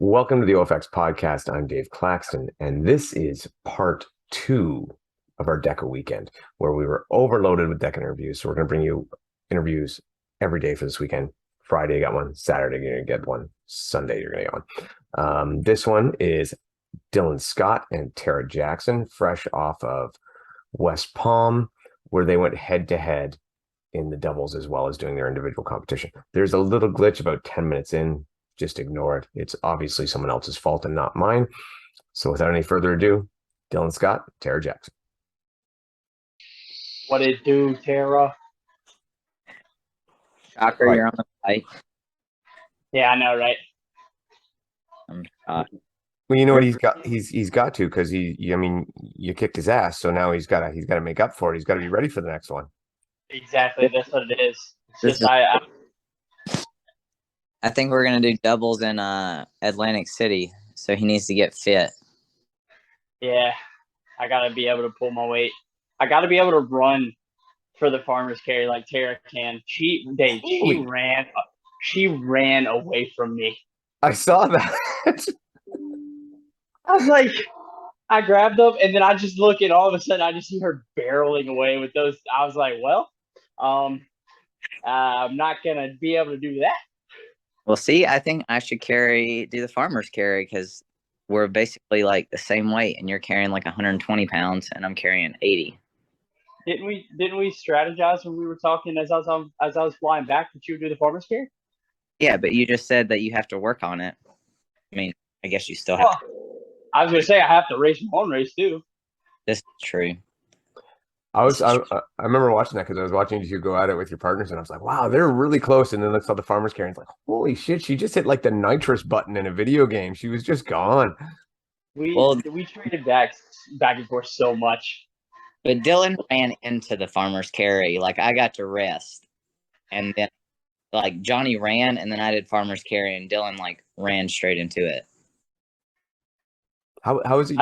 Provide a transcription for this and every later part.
Welcome to the OFX podcast. I'm Dave Claxton, and this is part 2 of our Deka weekend, where we were overloaded with Deka interviews. So we're going to bring you interviews every day for this weekend. Friday, you got one. Saturday, you're going to get one. Sunday, you're going to get one. This one is Dylan Scott and Tara Jackson, fresh off of West Palm, where they went head-to-head in the doubles as well as doing their individual competition. There's a little glitch about 10 minutes in. Just ignore it. It's obviously someone else's fault and not mine. So without any further ado, Dylan Scott, Tara Jackson. What it do, Tara? Shocker, Right. You're on the fight. Yeah, I know, right? Well, you know what he's got to, because you kicked his ass, so now he's got to make up for it. He's got to be ready for the next one. Exactly, that's what it is. It's This just I think we're gonna do doubles in Atlantic City, so he needs to get fit. yeah, I gotta be able to pull my weight. I gotta be able to run for the farmer's carry like Tara can. She ran away from me. I saw that. I was like, I grabbed them, and then I just look, and all of a sudden I just see her barreling away with those. I was like, well, I'm not gonna be able to do that. Well, see, I think I should do the farmer's carry because we're basically like the same weight, and you're carrying like 120 pounds, and I'm carrying 80. Didn't we strategize when we were talking as I was flying back that you would do the farmer's carry? Yeah, but you just said that you have to work on it. I mean, I guess you still have. I was gonna say I have to race my own race too. This is true. I remember watching that because I was watching you go at it with your partners, and I was like, wow, they're really close. And then I saw the farmer's carry, and it's like, holy shit, she just hit like the nitrous button in a video game. She was just gone. We traded back and forth so much. But Dylan ran into the farmer's carry. Like, I got to rest, and then like Johnny ran, and then I did farmer's carry, and Dylan like ran straight into it. How is it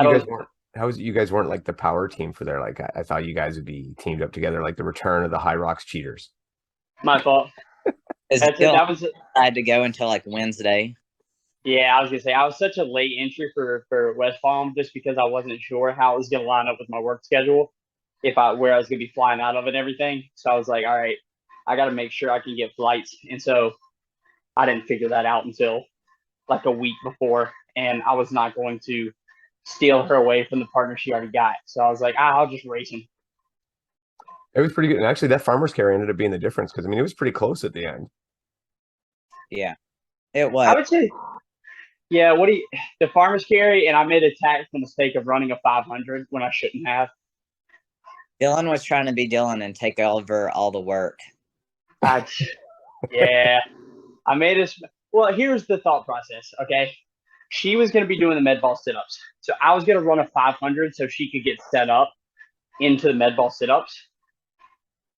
you guys weren't like the power team for there? Like I thought you guys would be teamed up together, like the return of the High Rocks cheaters. My fault. I had to go until like Wednesday. Yeah, I was gonna say I was such a late entry for West Palm just because I wasn't sure how it was gonna line up with my work schedule, where I was gonna be flying out of and everything. So I was like, all right, I got to make sure I can get flights, and so I didn't figure that out until like a week before, and I was not going to steal her away from the partner she already got. So I was like, I'll just race him. It was pretty good. And actually that farmer's carry ended up being the difference because it was pretty close at the end. Yeah, it was. I would say, yeah, the farmer's carry, and I made a tactical mistake of running a 500 when I shouldn't have. Dylan was trying to be Dylan and take over all the work. Yeah. I made this. Well, here's the thought process, okay? She was going to be doing the med ball sit-ups. So I was going to run a 500 so she could get set up into the med ball sit-ups.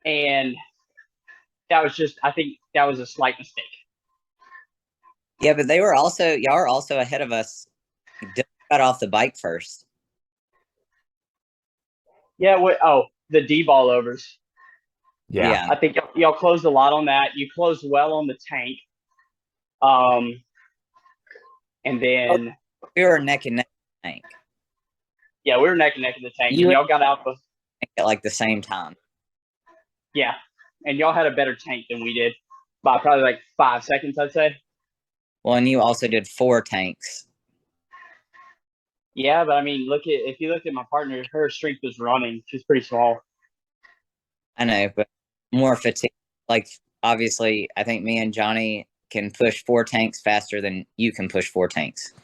And that was I think that was a slight mistake. Yeah, but y'all are also ahead of us. Dylan got off the bike first. Yeah, the D-ball overs. Yeah. I think y'all closed a lot on that. You closed well on the tank. And then we were neck and neck in the tank. Yeah, we were neck and neck in the tank. Y'all got out at like the same time. Yeah, and y'all had a better tank than we did by probably like 5 seconds, I'd say. Well, and you also did 4 tanks. Yeah, but I mean, if you look at my partner, her strength was running. She's pretty small. I know, but more fatigue. Like, obviously, I think me and Johnny can push 4 tanks faster than you can push 4 tanks.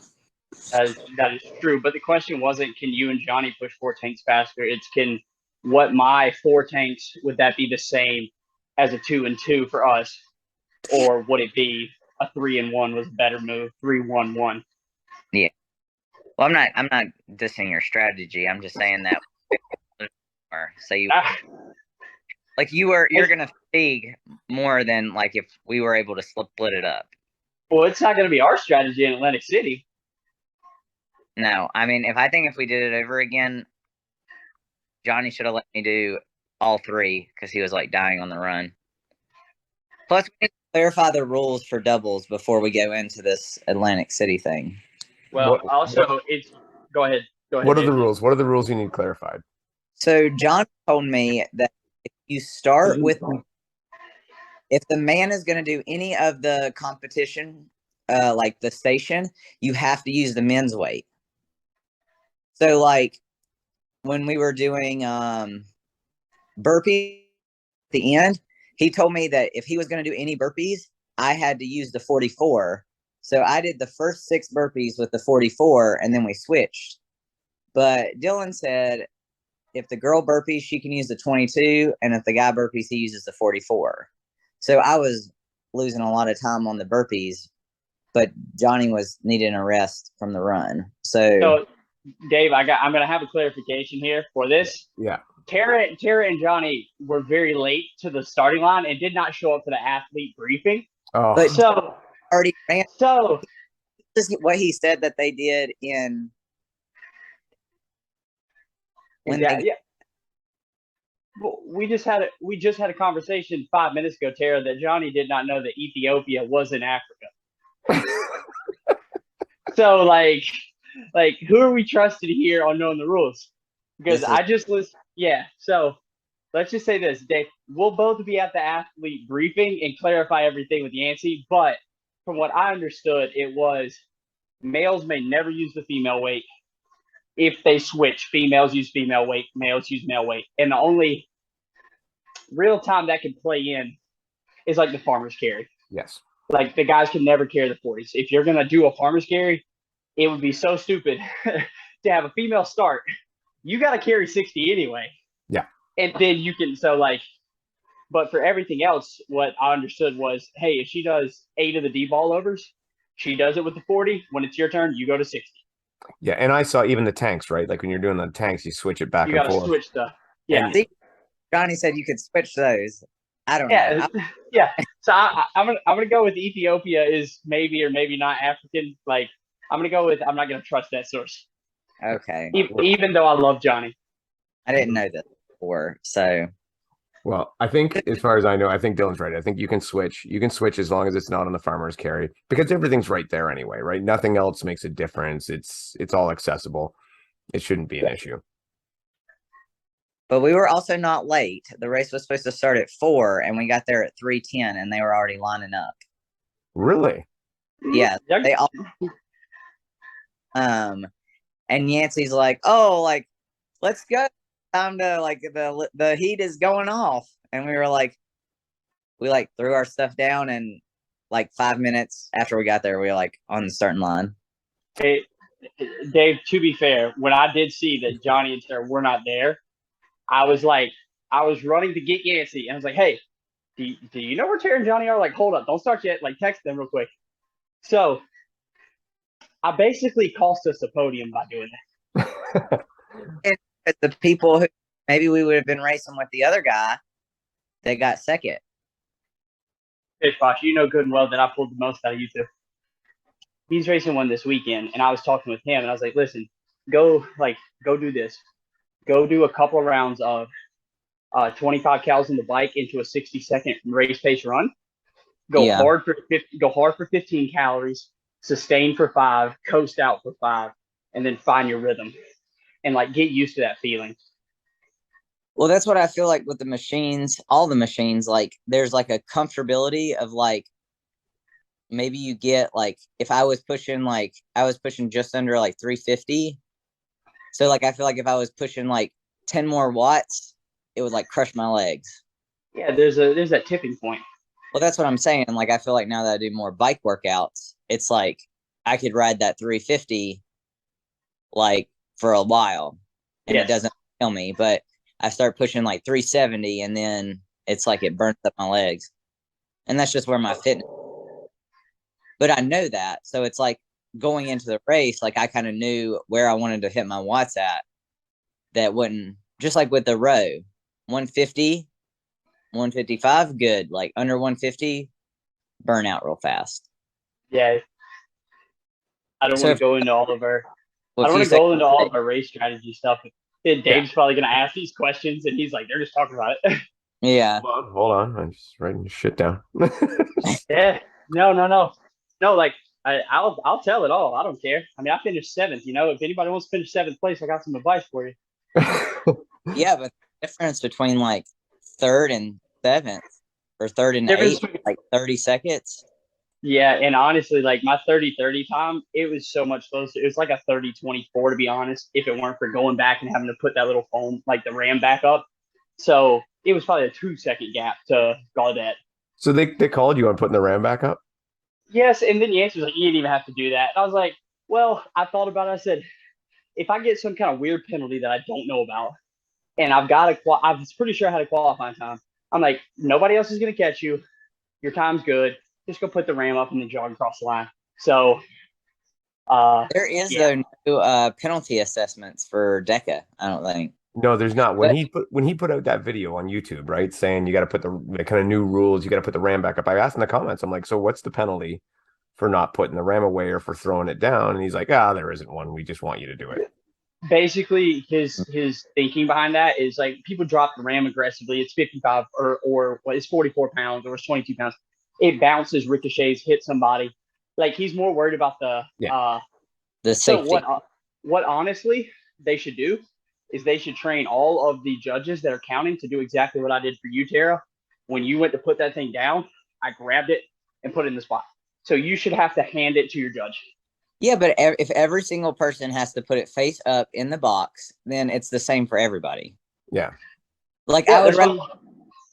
That is true. But the question wasn't, can you and Johnny push 4 tanks faster? It's what my 4 tanks, would that be the same as a 2 and 2 for us? Or would it be a 3 and 1 was a better move? 3-1-1. Yeah. Well, I'm not dissing your strategy. I'm just saying that you're gonna fatigue more than like if we were able to split it up. Well, it's not gonna be our strategy in Atlantic City. No, I mean if we did it over again, Johnny should have let me do all 3 because he was like dying on the run. Plus, we need to clarify the rules for doubles before we go into this Atlantic City thing. Well, What also, it's go ahead. Go ahead, what are the Dave. rules? What are the rules you need clarified? So John told me that if you start with, if the man is going to do any of the competition, like the station, you have to use the men's weight. So like when we were doing burpee at the end, he told me that if he was going to do any burpees, I had to use the 44. So I did the first 6 burpees with the 44, and then we switched. But Dylan said if the girl burpees, she can use the 22, and if the guy burpees, he uses the 44. So I was losing a lot of time on the burpees, but Johnny was needing a rest from the run. So, Dave, I'm gonna have a clarification here for this. Yeah. Tara and Johnny were very late to the starting line and did not show up for the athlete briefing. Oh, But So, already ran. so This is what he said that they did in when yeah, they yeah. Well, we just had a conversation 5 minutes ago, Tara, that Johnny did not know that Ethiopia was in Africa. So like who are we trusted here on knowing the rules? Because This is- I just was so let's just say this, Dave. We'll both be at the athlete briefing and clarify everything with Yancey, but from what I understood, it was males may never use the female weight. If they switch, females use female weight, males use male weight. And the only real time that can play in is like the farmer's carry. yes. Like the guys can never carry the 40s. If you're gonna do a farmer's carry, it would be so stupid to have a female start. You got to carry 60 anyway. Yeah. And then you can, but for everything else, what I understood was, hey, if she does 8 of the D ball overs, she does it with the 40. When it's your turn, you go to 60. Yeah, and I saw even the tanks, right? Like when you're doing the tanks, you switch it back You and got to forth. switch the, yeah. See, Johnny said you could switch those. I don't know. Yeah. So I'm gonna go with Ethiopia is maybe or maybe not African. Like I'm gonna go with I'm not gonna trust that source, Okay. even though I love Johnny. I didn't know that before. So Well, I think as far as I know, I think Dylan's right. I think you can switch. You can switch as long as it's not on the farmer's carry because everything's right there anyway, right? Nothing else makes a difference. It's all accessible. It shouldn't be an issue. but we were also not late. The race was supposed to start at 4 and we got there at 3:10 and they were already lining up. Really? Yeah. They all and Yancey's like, "Oh, like let's go. Time to like the heat is going off." And we were like we like threw our stuff down and like 5 minutes after we got there, we were like on the starting line. Hey, Dave, to be fair, when I did see that Johnny and Sarah were not there, I was running to get Yancey, and I was like, hey, do you know where Tara and Johnny are? Like, hold up, don't start yet. Like, text them real quick. So I basically cost us a podium by doing that. And the people who maybe we would have been racing with the other guy, they got second. Hey, Fosh, you know good and well that I pulled the most out of you two. He's racing one this weekend, and I was talking with him, and I was like, listen, go do this. Go do a couple of rounds of 25 cals on the bike into a 60-second race pace run. Go hard for 15 calories, sustain for 5, coast out for 5, and then find your rhythm and like get used to that feeling. Well, that's what I feel like with the machines, all the machines, like there's like a comfortability of like maybe you get like if I was pushing just under like 350. So like I feel like if I was pushing like 10 more watts, it would like crush my legs. Yeah, there's that tipping point. Well, that's what I'm saying. Like I feel like now that I do more bike workouts, it's like I could ride that 350 like for a while and It doesn't kill me, but I start pushing like 370 and then it's like it burns up my legs. And that's just where my fitness. But I know that. So it's like going into the race, like I kind of knew where I wanted to hit my watts at. That wouldn't, just like with the row, 150, 155, good. Like under 150, burn out real fast. Yeah. I don't want to go into all of our race strategy stuff. Dave's probably going to ask these questions, and he's like, they're just talking about it. Yeah. Hold on. I'm just writing shit down. Yeah. No. Like I'll tell it all. I don't care. I mean, I finished seventh. You know, if anybody wants to finish seventh place, I got some advice for you. Yeah, but the difference between like third and seventh or third and eighth, like 30 seconds. Yeah, and honestly, like my 30-30 time, it was so much closer. It was like a 30-24, to be honest, if it weren't for going back and having to put that little foam, like the ram back up. So it was probably a 2-second gap to Gaudette. So they called you on putting the ram back up? Yes, and then the answer was like, you didn't even have to do that. And I was like, well, I thought about it. I said, if I get some kind of weird penalty that I don't know about, and I was pretty sure I had a qualifying time. I'm like, nobody else is going to catch you. Your time's good. Just go put the ram up and then jog across the line. So there is no penalty assessments for Deka, I don't think. No, there's not. When he put out that video on YouTube, right, saying you got to put the kind of new rules, you got to put the ram back up. I asked in the comments, I'm like, so what's the penalty for not putting the ram away or for throwing it down? And he's like, there isn't one. We just want you to do it. Basically, his thinking behind that is like people drop the ram aggressively. It's 55 or it's 44 pounds or it's 22 pounds. It bounces, ricochets, hits somebody. Like he's more worried about the safety. So what honestly they should do is they should train all of the judges that are counting to do exactly what I did for you, Tara. When you went to put that thing down, I grabbed it and put it in the spot. So you should have to hand it to your judge. Yeah, but if every single person has to put it face up in the box, then it's the same for everybody. Yeah. Like I would rather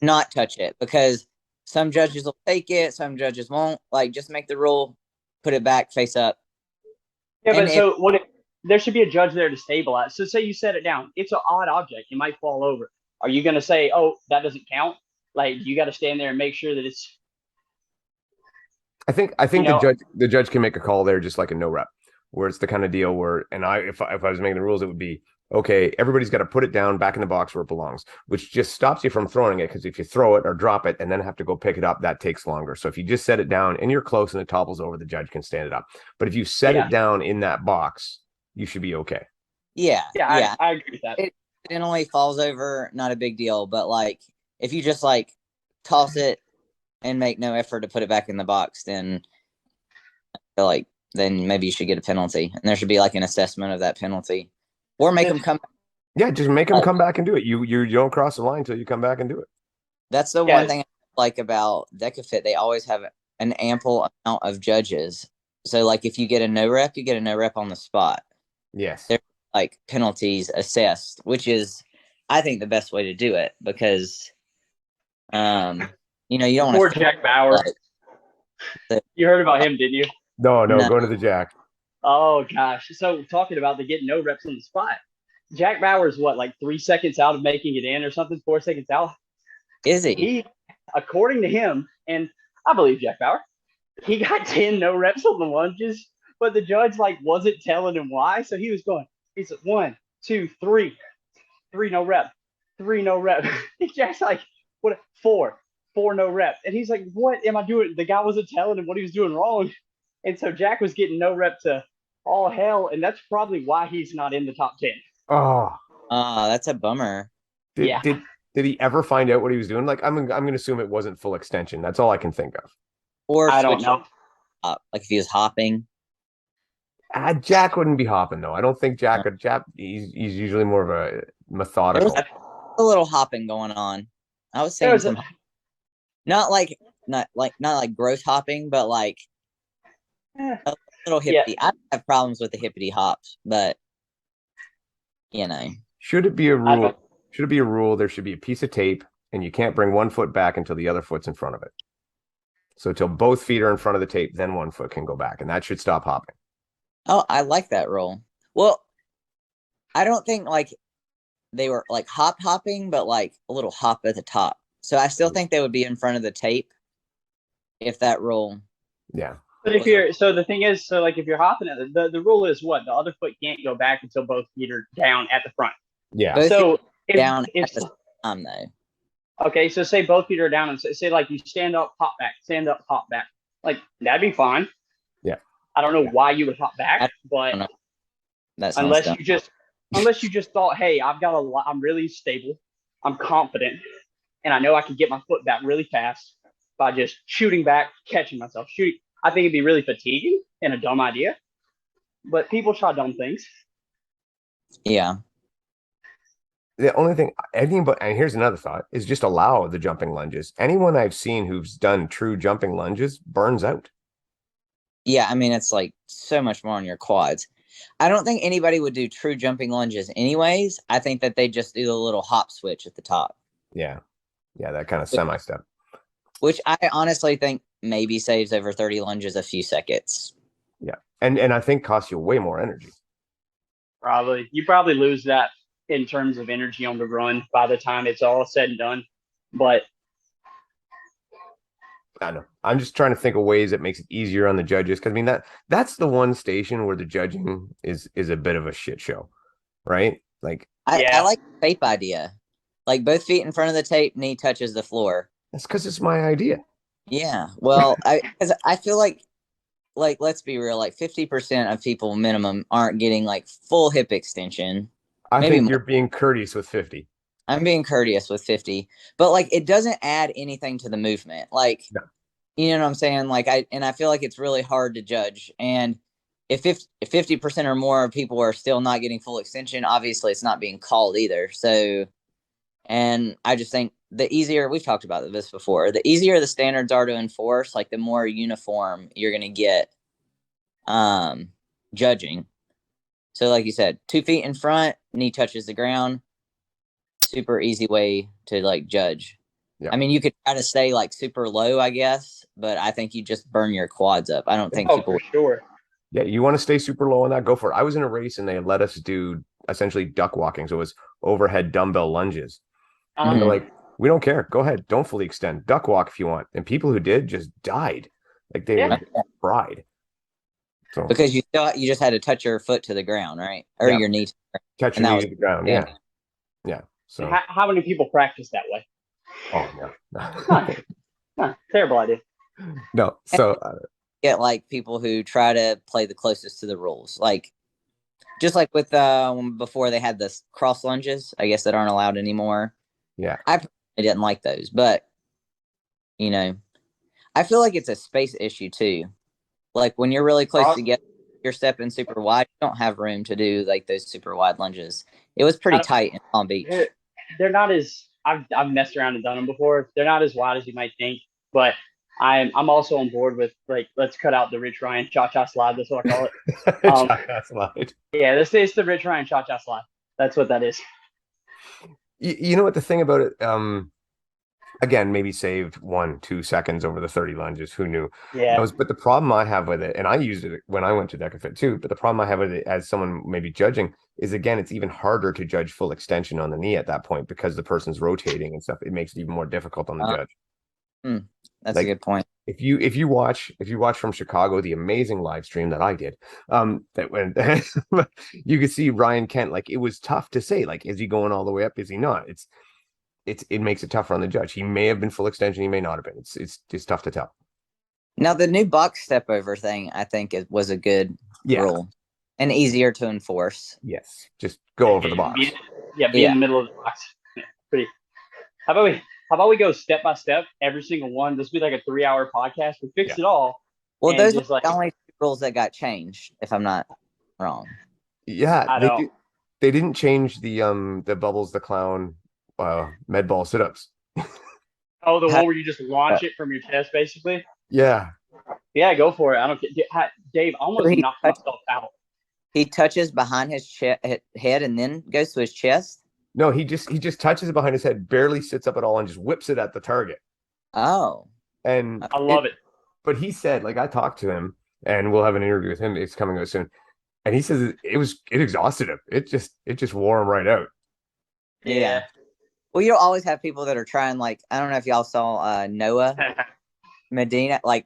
not touch it because some judges will take it, some judges won't. Like just make the rule, put it back face up. Yeah, but there should be a judge there to stabilize. So say you set it down. It's an odd object. It might fall over. Are you going to say, oh, that doesn't count? Like you got to stand there and make sure that it's. I think the judge can make a call there, just like a no rep, where it's the kind of deal where, and if I was making the rules, it would be, okay, everybody's got to put it down back in the box where it belongs, which just stops you from throwing it. Because if you throw it or drop it and then have to go pick it up, that takes longer. So if you just set it down and you're close and it topples over, the judge can stand it up. But if you set it down in that box, you should be okay. Yeah. I agree with that. It only falls over, not a big deal. But like, if you just like toss it and make no effort to put it back in the box, then I feel like then maybe you should get a penalty, and there should be like an assessment of that penalty, or make them come. Yeah, just make them come back and do it. You don't cross the line until you come back and do it. That's the one thing I like about Deka Fit. They always have an ample amount of judges. So like if you get a no rep, you get a no rep on the spot. Yes. There's like penalties assessed, which is I think the best way to do it because you don't want Poor Jack Bauer. You heard about him, didn't you? No, go to the Jack. Oh gosh. So talking about the getting no reps on the spot. Jack Bauer's what, like 3 seconds out of making it in or something, 4 seconds out? Is he? He, according to him, and I believe Jack Bauer, he got 10 no reps on the lunges, but the judge like wasn't telling him why. So he was going, he said 1, 2, 3, 3 no rep, 3 no rep. Jack's like, what, 4 no rep. And he's like, what am I doing? The guy wasn't telling him what he was doing wrong. And so Jack was getting no rep to all hell. And that's probably why he's not in the top 10. Oh, that's a bummer. Did he ever find out what he was doing? Like, I'm going to assume it wasn't full extension. That's all I can think of. Or I don't know. Like if he was hopping. Jack wouldn't be hopping though. I don't think Jack. He's usually more of a methodical. There was a little hopping going on. I was saying not like gross hopping, but like a little hippity. I have problems with the hippity hops, but should it be a rule? Should it be a rule? There should be a piece of tape, and you can't bring one foot back until the other foot's in front of it. So till both feet are in front of the tape, then one foot can go back, and that should stop hopping. Oh, I like that rule. Well, I don't think like they were like hopping, but like a little hop at the top. So I still think they would be in front of the tape if that rule. Yeah. But if the thing is, so like if you're hopping at the rule is what? The other foot can't go back until both feet are down at the front. Yeah. Both so down at the time though. Okay, so say both feet are down and say like you stand up, hop back. Like that'd be fine. Yeah. I don't know why you would hop back, but unless you just thought, hey, I'm really stable, I'm confident, and I know I can get my foot back really fast by just shooting back, catching myself, shooting. I think it'd be really fatiguing and a dumb idea. But people try dumb things. Yeah. The only thing, anything but, and here's another thought, is just allow the jumping lunges. Anyone I've seen who's done true jumping lunges burns out. Yeah, I mean, it's like so much more on your quads. I don't think anybody would do true jumping lunges anyways. I think that they just do a little hop switch at the top. Yeah. Yeah, that kind of semi-step. Which I honestly think maybe saves over 30 lunges a few seconds. Yeah. And I think costs you way more energy. Probably. You probably lose that in terms of energy on the run by the time it's all said and done. But I know. I'm just trying to think of ways that makes it easier on the judges. Because I mean that's the one station where the judging is a bit of a shit show, right? Like I like the tape idea. Like both feet in front of the tape, knee touches the floor. That's because it's my idea. Yeah. Well, I feel like let's be real, like 50% of people minimum aren't getting like full hip extension. I think you're being courteous with 50. I'm being courteous with 50, but like it doesn't add anything to the movement. Like, no. You know what I'm saying? Like I feel like it's really hard to judge. And if 50% or more of people are still not getting full extension, obviously it's not being called either. So, and I just think the easier, we've talked about this before, the easier the standards are to enforce, like the more uniform you're going to get judging. So like you said, 2 feet in front, knee touches the ground. Super easy way to like judge. Yeah. I mean, you could try to stay like super low, I guess, but I think you just burn your quads up. I don't think people. For sure. Yeah, you want to stay super low on that, go for it. I was in a race and they let us do essentially duck walking. So it was overhead dumbbell lunges. And they're like, we don't care. Go ahead. Don't fully extend. Duck walk if you want. And people who did just died. Like they were fried. So, because you just had to touch your foot to the ground, right? Or your knee. Touch your knee to the ground. Yeah. Yeah. So how many people practice that way? Oh, no. Terrible idea. No. So get like people who try to play the closest to the rules. Like just like with before they had the cross lunges, I guess that aren't allowed anymore. Yeah. I didn't like those, but you know, I feel like it's a space issue too. Like when you're really close together, you're stepping super wide. You don't have room to do like those super wide lunges. It was pretty tight in Palm Beach. They're not as I've messed around and done them before. They're not as wide as you might think, but I'm also on board with like let's cut out the Rich Ryan cha-cha slide. That's what I call it. Cha-cha slide. Yeah, this is the Rich Ryan cha-cha slide. That's what that is. You know what the thing about it? Again, maybe saved 1-2 seconds over the 30 lunges. Who knew? Yeah. But the problem I have with it, and I used it when I went to Deka Fit too, but the problem I have with it as someone maybe judging is, again, it's even harder to judge full extension on the knee at that point because the person's rotating and stuff. It makes it even more difficult on the judge. That's a good point. If you watch from Chicago, the amazing live stream that I did, that when you could see Ryan Kent, like it was tough to say, like, is he going all the way up? Is he not? It makes it tougher on the judge. He may have been full extension. He may not have been. It's tough to tell. Now the new box step over thing, I think it was a good rule and easier to enforce. Yes. Just go over the box. Be in the middle of the box. Yeah, pretty. How about we go step by step, every single one? This would be like a 3-hour podcast. We fix it all. Well, those are the only 2 rules that got changed, if I'm not wrong. Yeah. They didn't change the Bubbles the Clown med ball sit-ups. Oh, the one where you just launch it from your chest, basically? Yeah. Yeah, go for it. I don't care. Dave almost knocked myself out. He touches behind his head and then goes to his chest? No, he just touches it behind his head, barely sits up at all, and just whips it at the target. Oh. And I love it. But he said, like, I talked to him, and we'll have an interview with him. It's coming out soon. And he says it exhausted him. It just wore him right out. Yeah. Well, you'll always have people that are trying, like, I don't know if y'all saw Noah Medina, like,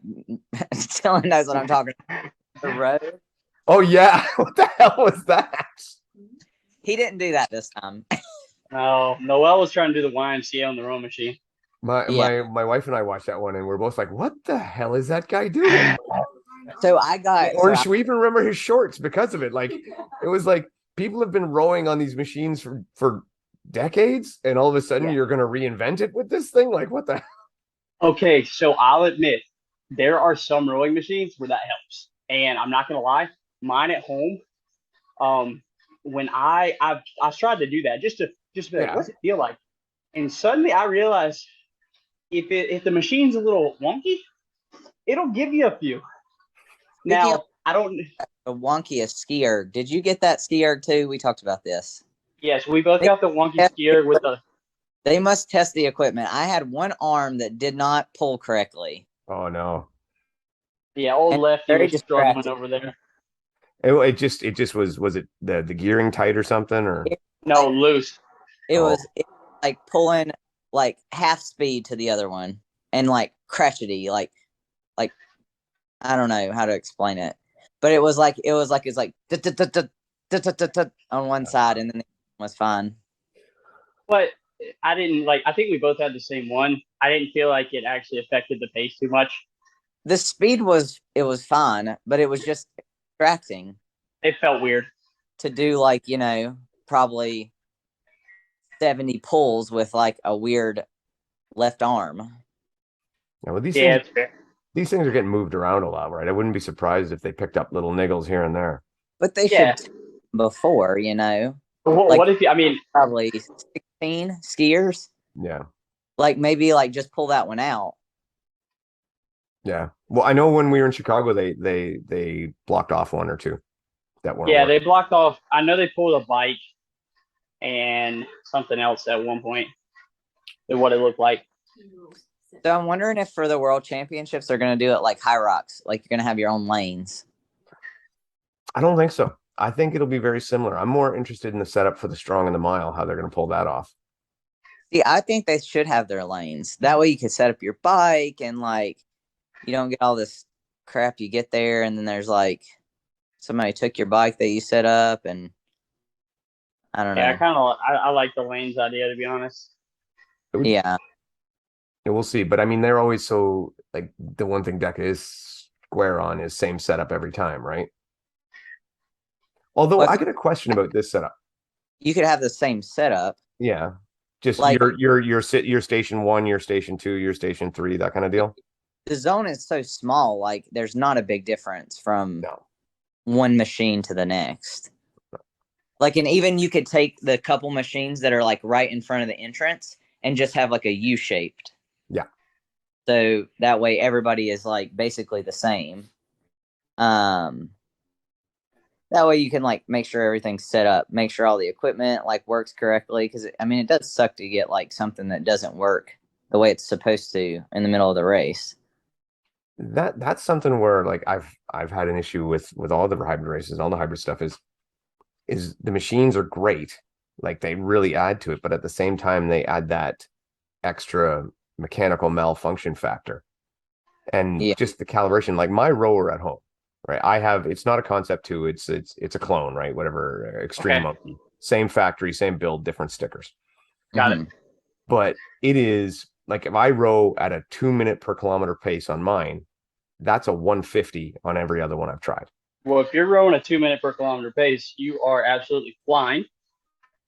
Dylan knows what I'm talking about. The road. Oh, yeah. What the hell was that? He didn't do that this time. No, Noel was trying to do the YMCA on the rowing machine. My wife and I watched that one, and we're both like, what the hell is that guy doing? So I got... we even remember his shorts because of it. Like, it was like, people have been rowing on these machines for decades, and all of a sudden you're going to reinvent it with this thing? Like, what the hell? Okay, so I'll admit, there are some rowing machines where that helps. And I'm not gonna lie, mine at home, when I've tried to do that just to be like, Yeah. what's it feel like? And suddenly I realized if the machine's a little wonky, it'll give you a few. Speaking of Now I don't. the wonkiest ski erg, did you get that ski erg too? We talked about this. Yes, we both They got the wonky test skier with the. They must test the equipment. I had one arm that did not pull correctly. Oh no. Yeah, old And lefty very was struggling distracting. over there. It just was it the gearing tight or something or No, loose. It Oh. was like pulling like half speed to the other one and like crotchety, like I don't know how to explain it, but it's like on one side and then the other was fine. But I didn't like. I think we both had the same one. I didn't feel like it actually affected the pace too much. The speed was fine, but it was just distracting It felt weird. to do like probably 70 pulls with like a weird left arm. Yeah, well, Yeah, it's fair. these things are getting moved around a lot, right? I wouldn't be surprised if they picked up little niggles here and there. But they Yeah. should before, What, Like- if you? I mean, probably 16 skiers. Yeah. Like maybe like just pull that one out. Yeah. Well, I know when we were in Chicago, they blocked off one or two that weren't yeah, working. they blocked off. I know they pulled a bike and something else at one point. What it looked like. So I'm wondering if for the World Championships they're going to do it like High Rocks, like you're going to have your own lanes. I don't think so. I think it'll be very similar. I'm more interested in the setup for the strong and the mile, how they're going to pull that off. See, I think they should have their lanes. That way you could set up your bike and like you don't get all this crap you get there and then there's like somebody took your bike that you set up and I don't Yeah, know. I like the lanes idea, to be honest. Yeah. And we'll see. But I mean, they're always so like the one thing Deka is square on is same setup every time, right? Although Well, I get a question about this setup. you could have the same setup. Yeah. Just Like- your station 1, your station 2, your station 3, that kind of deal. The zone is so small, like there's not a big difference from No. one machine to the next. Like, and even you could take the couple machines that are like right in front of the entrance and just have like a U shaped. Yeah. So that way everybody is like basically the same. That way you can like make sure everything's set up, make sure all the equipment like works correctly. Cause I mean, it does suck to get like something that doesn't work the way it's supposed to in the middle of the race. That's something where like I've had an issue with all the hybrid races, all the hybrid stuff is the machines are great. Like they really add to it, but at the same time they add that extra mechanical malfunction factor. And Yeah. just the calibration, like my rower at home, right? It's not a Concept 2, it's a clone, right? Whatever, Extreme Okay. Monkey. Same factory, same build, different stickers. Got it. Mhm. But it is like if I row at a 2-minute per kilometer pace on mine, that's a 150 on every other one I've tried. Well, if you're rowing a 2-minute per kilometer pace, you are absolutely flying.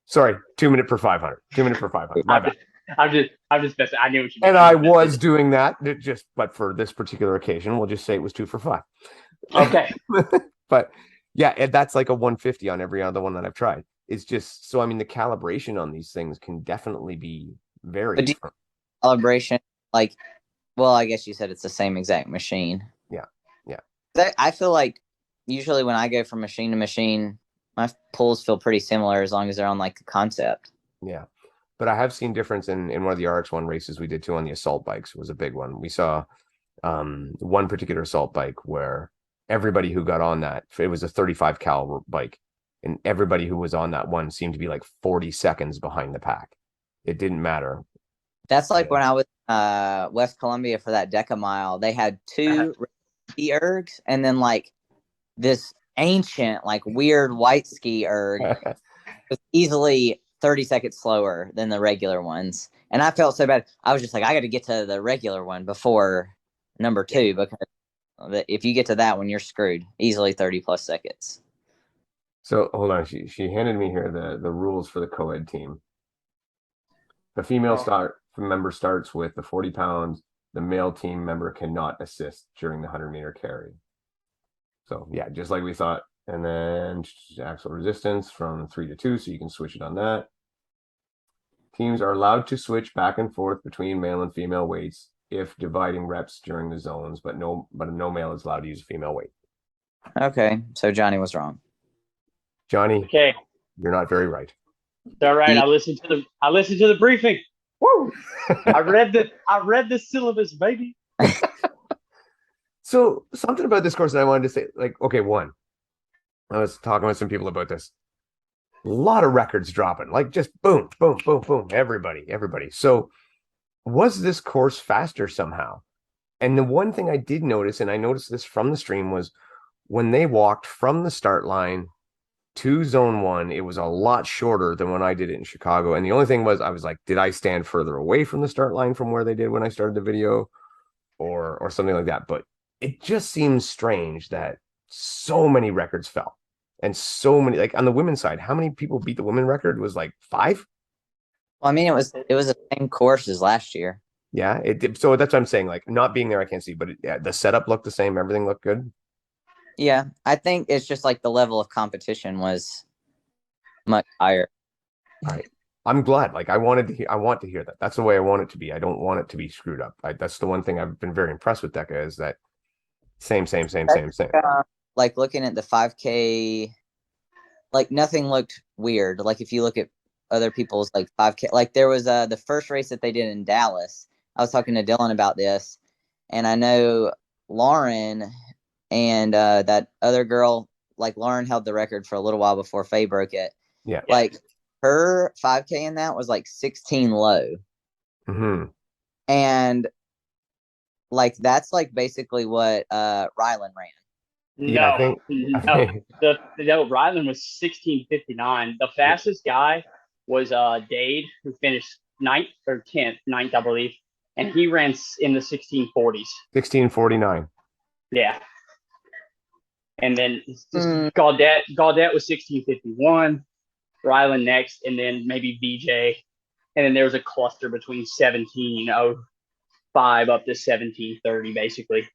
Sorry, 2-minute per 500. 2-minute per 500. My bad. I'm just messing. I knew what you meant. And I was doing that but for this particular occasion, we'll just say it was 2 for 5. Okay. But yeah, that's like a 150 on every other one that I've tried. It's just so I mean the calibration on these things can definitely be But varied. do calibration, like, well, I guess you said it's the same exact machine. Yeah. Yeah. I feel like usually when I go from machine to machine, my pulls feel pretty similar as long as they're on like the Concept. Yeah. But I have seen difference in one of the RX1 races we did too on the assault bikes was a big one. We saw one particular assault bike where everybody who got on that, it was a 35 cal bike, and everybody who was on that one seemed to be like 40 seconds behind the pack. It didn't matter. That's like when I was West Columbia for that Deka mile. They had two ski ergs and then like this ancient, like weird white ski erg was easily 30 seconds slower than the regular ones. And I felt so bad. I was just like, I got to get to the regular one before number 2 because if you get to that one, you're screwed. Easily 30 plus seconds. So hold on, she handed me here the rules for the co-ed team. The female member starts with the 40 pounds the male team member cannot assist during the 100-meter carry. So yeah, just like we thought. And then axle resistance from 3 to 2, so you can switch it on that. Teams are allowed to switch back and forth between male and female weights if dividing reps during the zones, but no male is allowed to use a female weight. Okay, so Johnny was wrong. Johnny, Okay, you're not very right. all right. I listened to the briefing. Woo! I read the syllabus, baby. So something about this course that I wanted to say, like, okay, one, I was talking with some people about this. A lot of records dropping, like just boom, boom, boom, boom, everybody. So was this course faster somehow? And the one thing I did notice, and I noticed this from the stream, was when they walked from the start line to zone 1, it was a lot shorter than when I did it in Chicago. And the only thing was, I was like, did I stand further away from the start line from where they did when I started the video, or something like that? But it just seems strange that so many records fell, and so many, like on the women's side, how many people beat the women record? It was like 5. Well, I mean, it was the same course as last year. Yeah, it did. So that's what I'm saying. Like, not being there, I can't see, but yeah, the setup looked the same. Everything looked good. Yeah, I think it's just like the level of competition was much higher. All right. I'm glad. Like, I want to hear that. That's the way I want it to be. I don't want it to be screwed up. That's the one thing I've been very impressed with Deka, is that same. Like looking at the 5K, like nothing looked weird. Like if you look at other people's like 5K, like there was the first race that they did in Dallas. I was talking to Dylan about this, and I know Lauren and that other girl, like Lauren held the record for a little while before Faye broke it. Yeah. Like her 5K in that was like 16 low. Mm-hmm. And like that's like basically what Rylan ran. Yeah, No, Rylan was 16:59. The fastest guy was Dade, who finished 9th or 9th, I believe, and he ran in the 16:40s. 16:49. Yeah. And then Gaudet was 16:51, Rylan next, and then maybe VJ. And then there was a cluster between 17:05 up to 17:30, basically.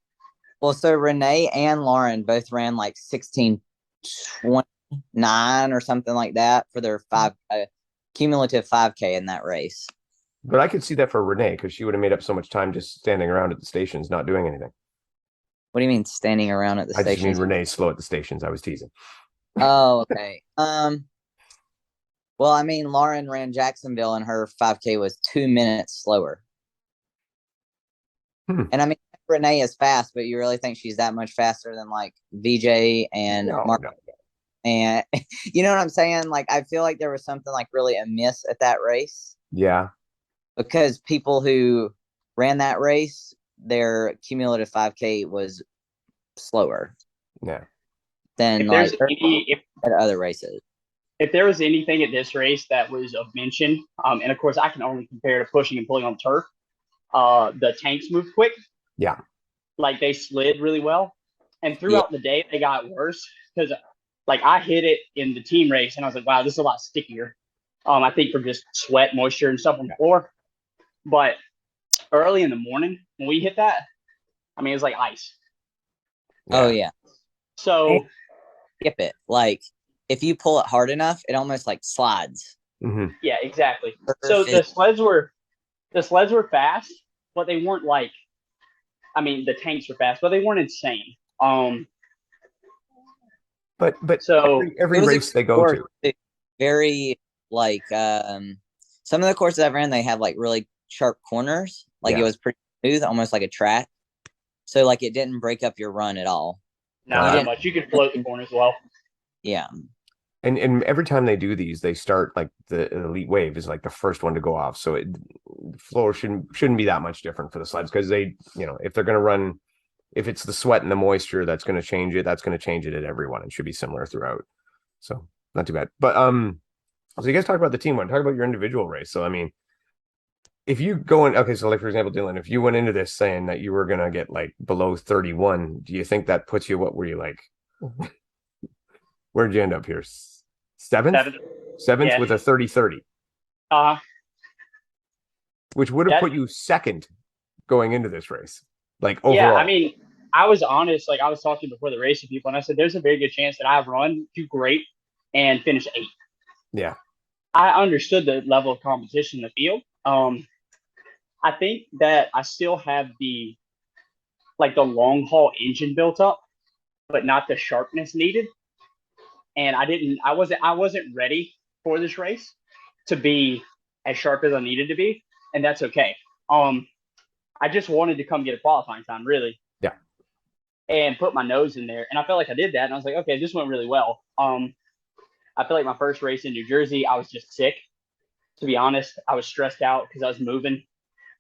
Well, so Renee and Lauren both ran like 16:29 or something like that for their cumulative 5K in that race. But I could see that for Renee, because she would have made up so much time just standing around at the stations, not doing anything. What do you mean standing around at the stations? I just mean Renee's slow at the stations. I was teasing. Oh, okay. Well, I mean, Lauren ran Jacksonville and her 5K was 2 minutes slower. And I mean, Renee is fast, but you really think she's that much faster than like VJ and Mark? No. And you know what I'm saying? Like, I feel like there was something like really amiss at that race. Yeah. Because people who ran that race, their cumulative 5K was slower. Yeah. Than like other races. If there was anything at this race that was of mention, and of course I can only compare to pushing and pulling on turf, the tanks moved quick. Yeah. Like they slid really well. And throughout the day, they got worse because like I hit it in the team race and I was like, wow, this is a lot stickier. I think from just sweat, moisture, and stuff on the floor. But early in the morning when we hit that, I mean, it was like ice. Oh, yeah. So skip it. Like if you pull it hard enough, it almost like slides. Mm-hmm. Yeah, exactly. Perfect. So the sleds were fast, but they weren't like, I mean, the tanks were fast, but they weren't insane. But so every race they go to, very like some of the courses I've ran, they have like really sharp corners. Like it was pretty smooth, almost like a track. So like it didn't break up your run at all. No, not much. You could float the corners well. Yeah. And every time they do these, they start like the elite wave is like the first one to go off. So the floor shouldn't be that much different for the sleds, because they, you know, if they're going to run, if it's the sweat and the moisture that's going to change it, that's going to change it at everyone. It should be similar throughout. So not too bad. But so you guys talk about the team one, talk about your individual race. So I mean, if you go in, okay, so like for example, Dylan, if you went into this saying that you were going to get like below 31, do you think that puts you, what were you like? Where'd you end up here? Seventh yeah. With a 30-30. Which would have put you second going into this race? Like overall? Yeah, I mean, I was honest. Like I was talking before the race to people, and I said, "There's a very good chance that I have run too great and finish 8th." Yeah. I understood the level of competition in the field. I think that I still have the long haul engine built up, but not the sharpness needed. And I wasn't ready for this race to be as sharp as I needed to be, and that's okay. I just wanted to come get a qualifying time, really. Yeah. And put my nose in there, and I felt like I did that, and I was like, okay, this went really well. I feel like my first race in New Jersey, I was just sick. To be honest, I was stressed out because I was moving,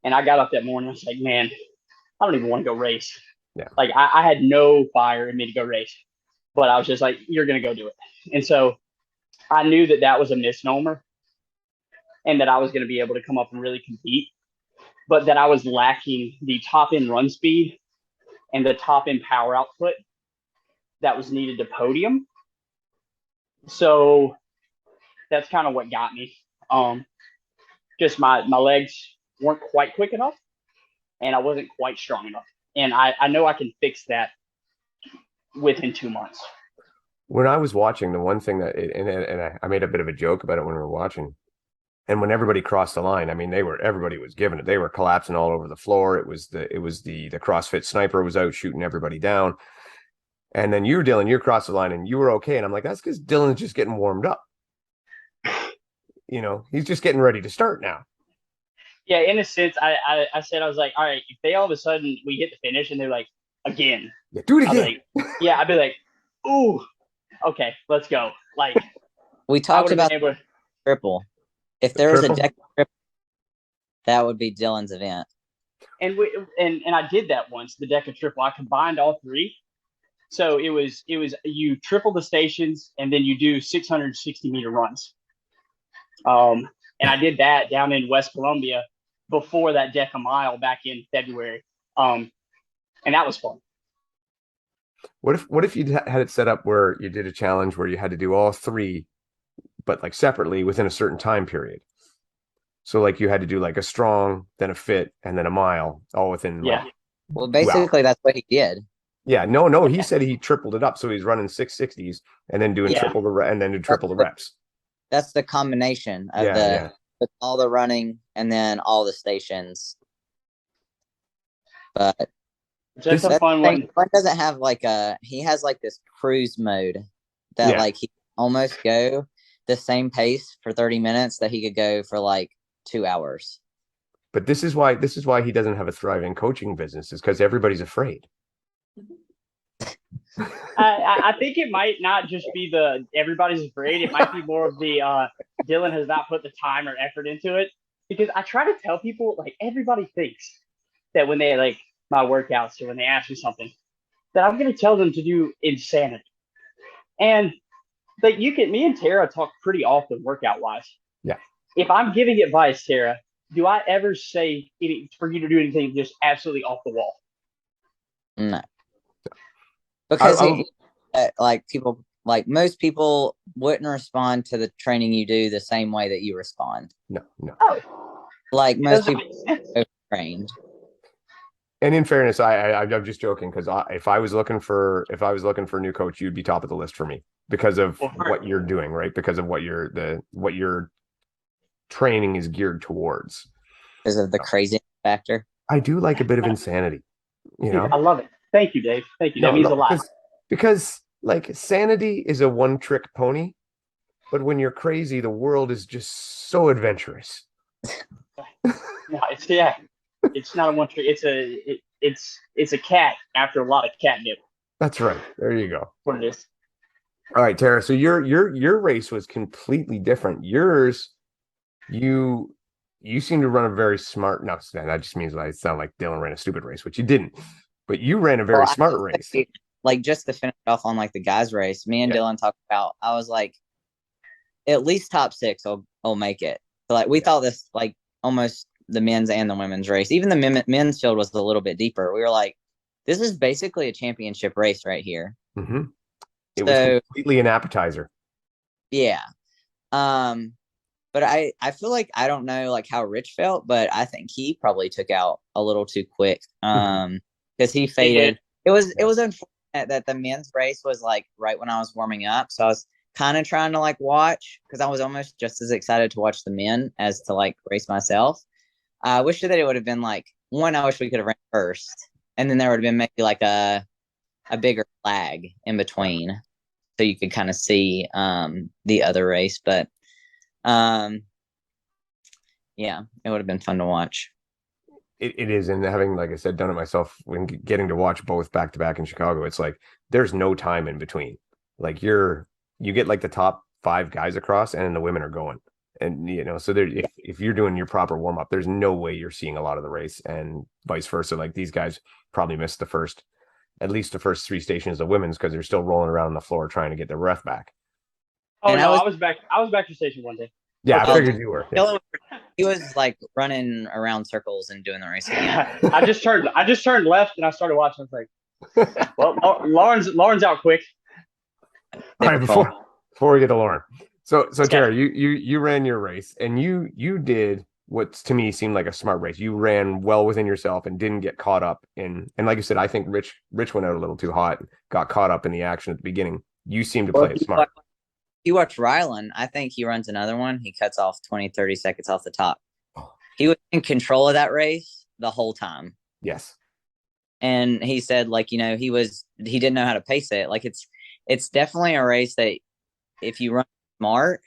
and I got up that morning. I was like, man, I don't even want to go race. Yeah. Like I had no fire in me to go race, but I was just like, you're gonna go do it. And so I knew that that was a misnomer, and that I was gonna be able to come up and really compete, but that I was lacking the top end run speed and the top end power output that was needed to podium. So that's kind of what got me. Just my legs weren't quite quick enough, and I wasn't quite strong enough. And I know I can fix that within 2 months. When I was watching, the one thing that I made a bit of a joke about it when we were watching, and when everybody crossed the line, I mean, everybody was giving it. They were collapsing all over the floor. It was the CrossFit sniper was out shooting everybody down. And then Dylan, you crossed the line and you were okay. And I'm like, that's because Dylan's just getting warmed up. You know, he's just getting ready to start now. Yeah, in a sense, I said, I was like, all right, if they all of a sudden we hit the finish and they're like, again. Yeah, do it again. I'd be like, ooh, okay, let's go. Like we talked about triple. If there was a Deka triple, that would be Dylan's event. And I did that once, the Deka triple. I combined all 3. So it was you triple the stations and then you do 660-meter runs. And I did that down in West Columbia before that Deka mile back in February. And that was fun. What if you had it set up where you did a challenge where you had to do all 3, but like separately within a certain time period? So like you had to do like a strong, then a fit, and then a mile, all within. Yeah. Well, basically that's what he did. Yeah. No. He said he tripled it up, so he's running 660s and then doing triple the reps. That's the combination of with all the running and then all the stations. But just a fun one. One doesn't have he has like this cruise mode that like he almost go the same pace for 30 minutes that he could go for like 2 hours. But this is why he doesn't have a thriving coaching business, is because everybody's afraid. I think it might not just be everybody's afraid. It might be more of the Dylan has not put the time or effort into it. Because I try to tell people, like, everybody thinks that when they like my workouts or when they ask me something, that I'm going to tell them to do insanity. And like me and Tara talk pretty often workout wise. Yeah. If I'm giving advice, Tara, do I ever say for you to do anything just absolutely off the wall? No. Because most people wouldn't respond to the training you do the same way that you respond. No. Oh. Like most people are trained. And in fairness, I'm just joking, because if I was looking for a new coach, you'd be top of the list for me because of what you're doing, right? Because of what your training is geared towards. Because of the crazy factor. I do like a bit of insanity. You know, I love it. Thank you, Dave. Thank you. That means a lot. Because like sanity is a one-trick pony, but when you're crazy, the world is just so adventurous. No, it's not a one trick. It's a cat after a lot of catnip. That's right. There you go. What it is. All right, Tara. So your race was completely different. Yours, you seem to run a very smart. No, that just means I sound like Dylan ran a stupid race, which you didn't. But you ran a very smart race. Like just to finish off on like the guys race, me and Dylan talked about. I was like, at least top 6 will make it. So like we thought this like almost the men's and the women's race. Even the men's field was a little bit deeper. We were like, this is basically a championship race right here. Mm-hmm. It was completely an appetizer. Yeah. But I feel like I don't know like how Rich felt, but I think he probably took out a little too quick. Because he faded. It was unfortunate that the men's race was like right when I was warming up. So I was kind of trying to like watch because I was almost just as excited to watch the men as to like race myself. I wish that it would have been like one, I wish we could have ran first. And then there would have been maybe like a bigger lag in between. So you could kind of see the other race. But yeah, it would have been fun to watch. It is, and having, like I said, done it myself, when getting to watch both back to back in Chicago, it's like there's no time in between. Like you get like the top 5 guys across, and then the women are going, and so there, if you're doing your proper warm up, there's no way you're seeing a lot of the race, and vice versa. Like these guys probably missed at least the first 3 stations of women's because they're still rolling around on the floor trying to get their breath back. Oh, and no, I was back to station one day. Yeah, I figured you were. Yeah. He was like running around circles and doing the race again. I just turned left and I started watching. I was like, well, Lauren's out quick. All right, before we get to Lauren. So Tara, you ran your race and you did what to me seemed like a smart race. You ran well within yourself and didn't get caught up in, and like you said, I think Rich went out a little too hot, got caught up in the action at the beginning. You seem to play it smart. You watch Rylan, I think he runs another one. He cuts off 20, 30 seconds off the top. He was in control of that race the whole time. Yes. And he said, like, he didn't know how to pace it. Like it's definitely a race that if you run smart,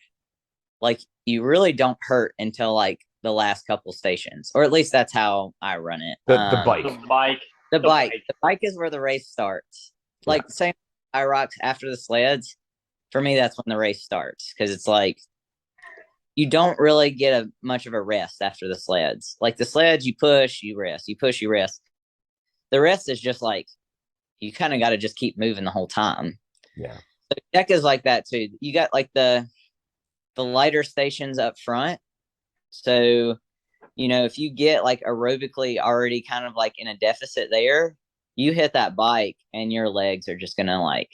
like you really don't hurt until like the last couple stations, or at least that's how I run it. The bike is where the race starts. Like same high rocks after the sleds. For me, that's when the race starts because it's like you don't really get much of a rest after the sleds. Like the sleds, you push, you rest, you push, you rest. The rest is just like you kind of got to just keep moving the whole time. Yeah. So Deka's like that too. You got like the lighter stations up front. So, if you get like aerobically already kind of like in a deficit there, you hit that bike and your legs are just going to like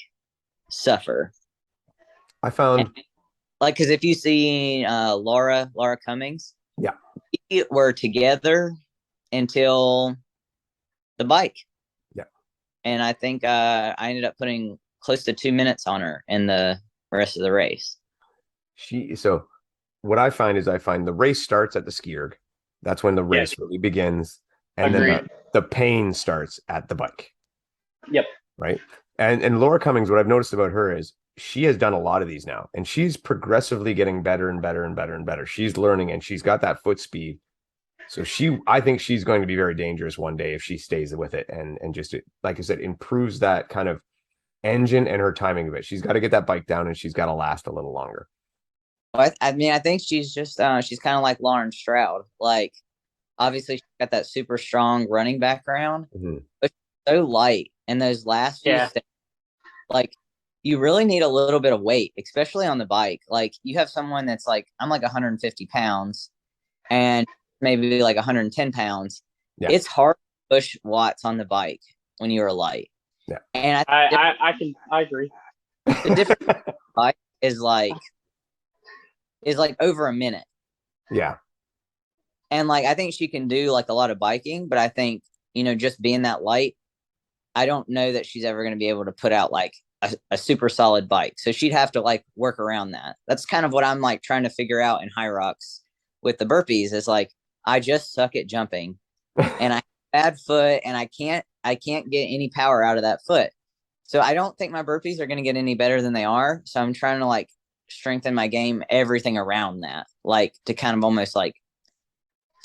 suffer. I found like, because if you see Laura Cummings, we were together until the bike. Yeah. And I think I ended up putting close to 2 minutes on her in the rest of the race. So what I find is the race starts at the skierg. That's when the race really begins. And then the pain starts at the bike. Yep. Right. And Laura Cummings, what I've noticed about her is she has done a lot of these now, and she's progressively getting better and better and better and better. She's learning, and she's got that foot speed. So I think she's going to be very dangerous one day if she stays with it and just, like I said, improves that kind of engine and her timing of it. She's got to get that bike down, and she's got to last a little longer. I mean, I think she's just she's kind of like Lauren Stroud. Like, obviously, she's got that super strong running background, but she's so light. And those last few steps, like, you really need a little bit of weight, especially on the bike. Like, you have someone that's like, I'm like 150 pounds and maybe like 110 pounds. Yeah. It's hard to push watts on the bike when you are light. Yeah. And I agree. The difference bike is like over a minute. Yeah. And like, I think she can do like a lot of biking, but I think, just being that light, I don't know that she's ever going to be able to put out like a super solid bike. So she'd have to like work around that. That's kind of what I'm like trying to figure out in high rocks with the burpees is like, I just suck at jumping and I have bad foot and I can't get any power out of that foot. So I don't think my burpees are going to get any better than they are. So I'm trying to like strengthen my game, everything around that, like to kind of almost like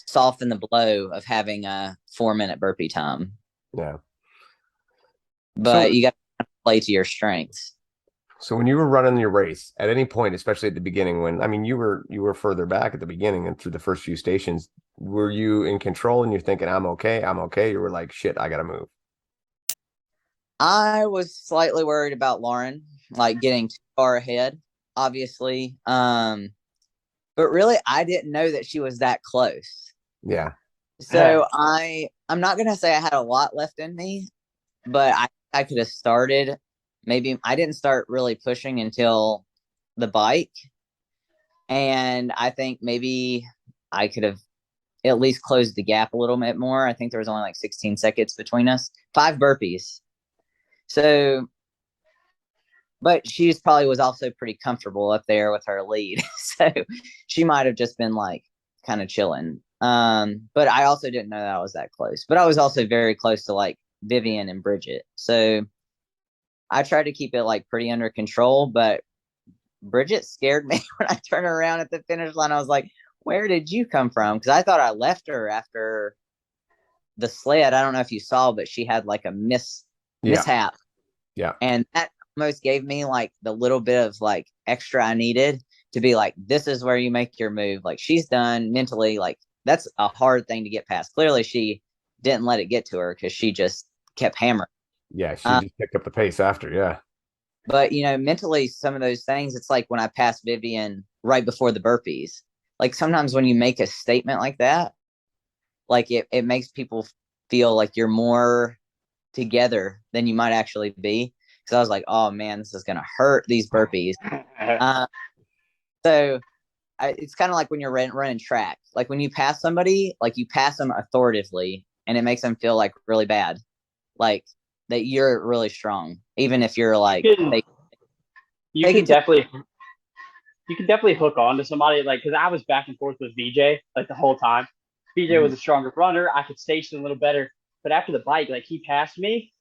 soften the blow of having a 4-minute burpee time. Yeah. But you got to play to your strengths. So when you were running your race, at any point, especially at the beginning, you were further back at the beginning and through the first few stations, were you in control and you're thinking, I'm okay? You were like, shit, I got to move. I was slightly worried about Lauren, like getting too far ahead, obviously. But really, I didn't know that she was that close. Yeah. So I'm not going to say I had a lot left in me, but I could have started. Maybe I didn't start really pushing until the bike. And I think maybe I could have at least closed the gap a little bit more. I think there was only like 16 seconds between us. 5 burpees. So, but she probably was also pretty comfortable up there with her lead. So she might have just been like kind of chilling. But I also didn't know that I was that close. But I was also very close to like Vivian and Bridget. So I tried to keep it like pretty under control, but Bridget scared me when I turned around at the finish line. I was like, where did you come from? Because I thought I left her after the sled. I don't know if you saw, but she had like a mishap. Yeah. And that almost gave me like the little bit of like extra I needed to be like, this is where you make your move. Like she's done mentally, like that's a hard thing to get past. Clearly she didn't let it get to her because she just kept hammering. Yeah, she just picked up the pace after, yeah. But, you know, mentally, some of those things, it's like when I passed Vivian right before the burpees. Like sometimes when you make a statement like that, like it makes people feel like you're more together than you might actually be. Because I was like, oh, man, this is going to hurt these burpees. So it's kind of like when you're running track. Like when you pass somebody, like you pass them authoritatively, and it makes them feel like really bad. Like that you're really strong, even if you're like you can definitely hook on to somebody, like because I was back and forth with VJ like the whole time. VJ was a stronger runner. I could station a little better, but after the bike, like he passed me,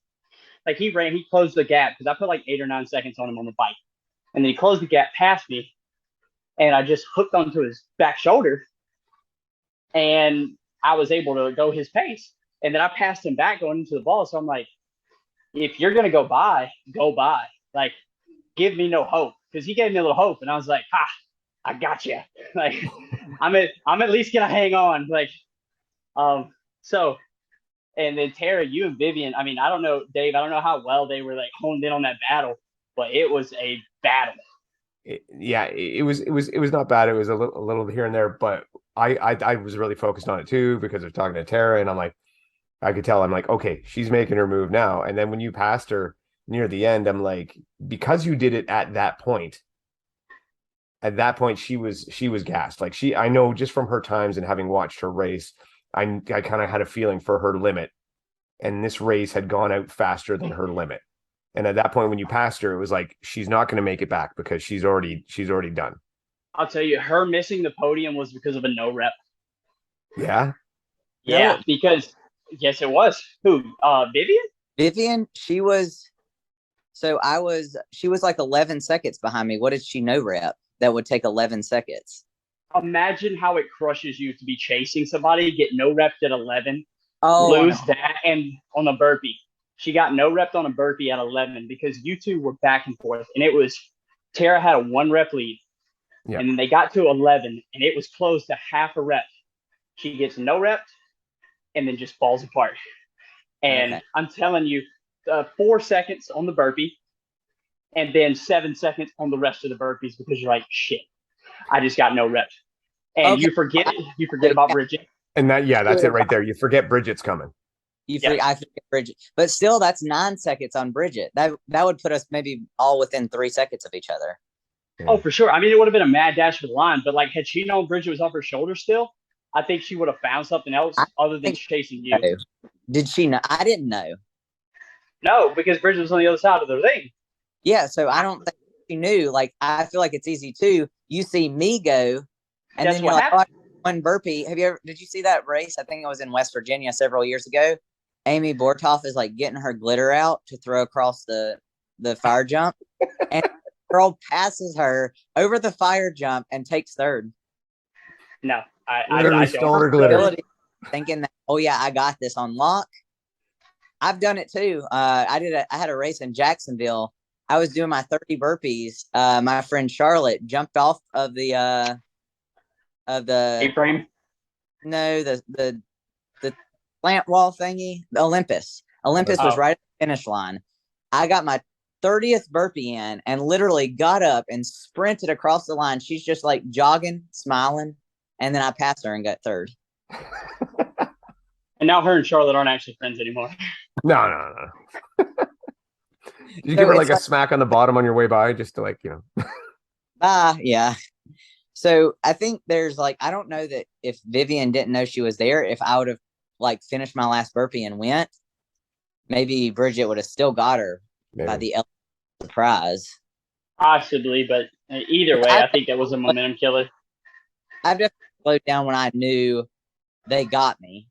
like he closed the gap because I put like 8 or 9 seconds on him on the bike, and then he closed the gap past me, and I just hooked onto his back shoulder, and I was able to go his pace, and then I passed him back going into the ball. So I'm like, if you're gonna go by, like give me no hope, because he gave me a little hope, and I was like, I got you. Like I'm at least gonna hang on. Like so, and then Tara, you and Vivian, I mean, I don't know, Dave, I don't know how well they were like honed in on that battle, but it was a battle. It was not bad. It was a little here and there, but I was really focused on it too because of talking to Tara, and I'm like, I could tell, I'm like, okay, she's making her move now. And then when you passed her near the end, I'm like, because you did it at that point, she was gassed. Like I know just from her times and having watched her race, I kind of had a feeling for her limit, and this race had gone out faster than her limit. And at that point, when you passed her, it was like, she's not going to make it back because she's already done. I'll tell you, her missing the podium was because of a no rep. Yeah. Yeah, because yes, it was. Who? Vivian? Vivian, she was like 11 seconds behind me. What did she no rep that would take 11 seconds? Imagine how it crushes you to be chasing somebody, get no repped at 11, lose that, and on a burpee. She got no repped on a burpee at 11 because you two were back and forth, and it was Tara had a 1 rep lead, and then they got to 11, and it was close to half a rep. She gets no repped, and then just falls apart. And I'm telling you, 4 seconds on the burpee, and then 7 seconds on the rest of the burpees because you're like, shit, I just got no reps. And you forget about Bridget. And that's it right there. You forget Bridget's coming. I forget Bridget, but still, that's 9 seconds on Bridget. That would put us maybe all within 3 seconds of each other. Oh, for sure. I mean, it would have been a mad dash for the line, but like, had she known Bridget was off her shoulder still, I think she would have found something else other than chasing you. Did she know? I didn't know. No, because Bridget was on the other side of the thing. Yeah, so I don't think she knew. Like, I feel like it's easy too. You see me go, and then you're like, oh, one burpee. Did you see that race? I think it was in West Virginia several years ago. Amy Bortoff is like getting her glitter out to throw across the fire jump, and the girl passes her over the fire jump and takes third. No, I stole her glitter, thinking that, oh yeah, I got this on lock. I've done it too. I had a race in Jacksonville. I was doing my 30 burpees. My friend Charlotte jumped off of the A-frame. No, the plant wall thingy, the Olympus. Olympus was right at the finish line. I got my 30th burpee in and literally got up and sprinted across the line. She's just like jogging, smiling, and then I passed her and got third. And now her and Charlotte aren't actually friends anymore. No. Did you give her like a smack on the bottom on your way by, just to like, yeah. So I think there's like, I don't know that if Vivian didn't know she was there, if I would have like finished my last burpee and went, maybe Bridget would have still got her by Maybe. the surprise. Possibly, but either way, I think that was a momentum killer. I've definitely slowed down when I knew they got me.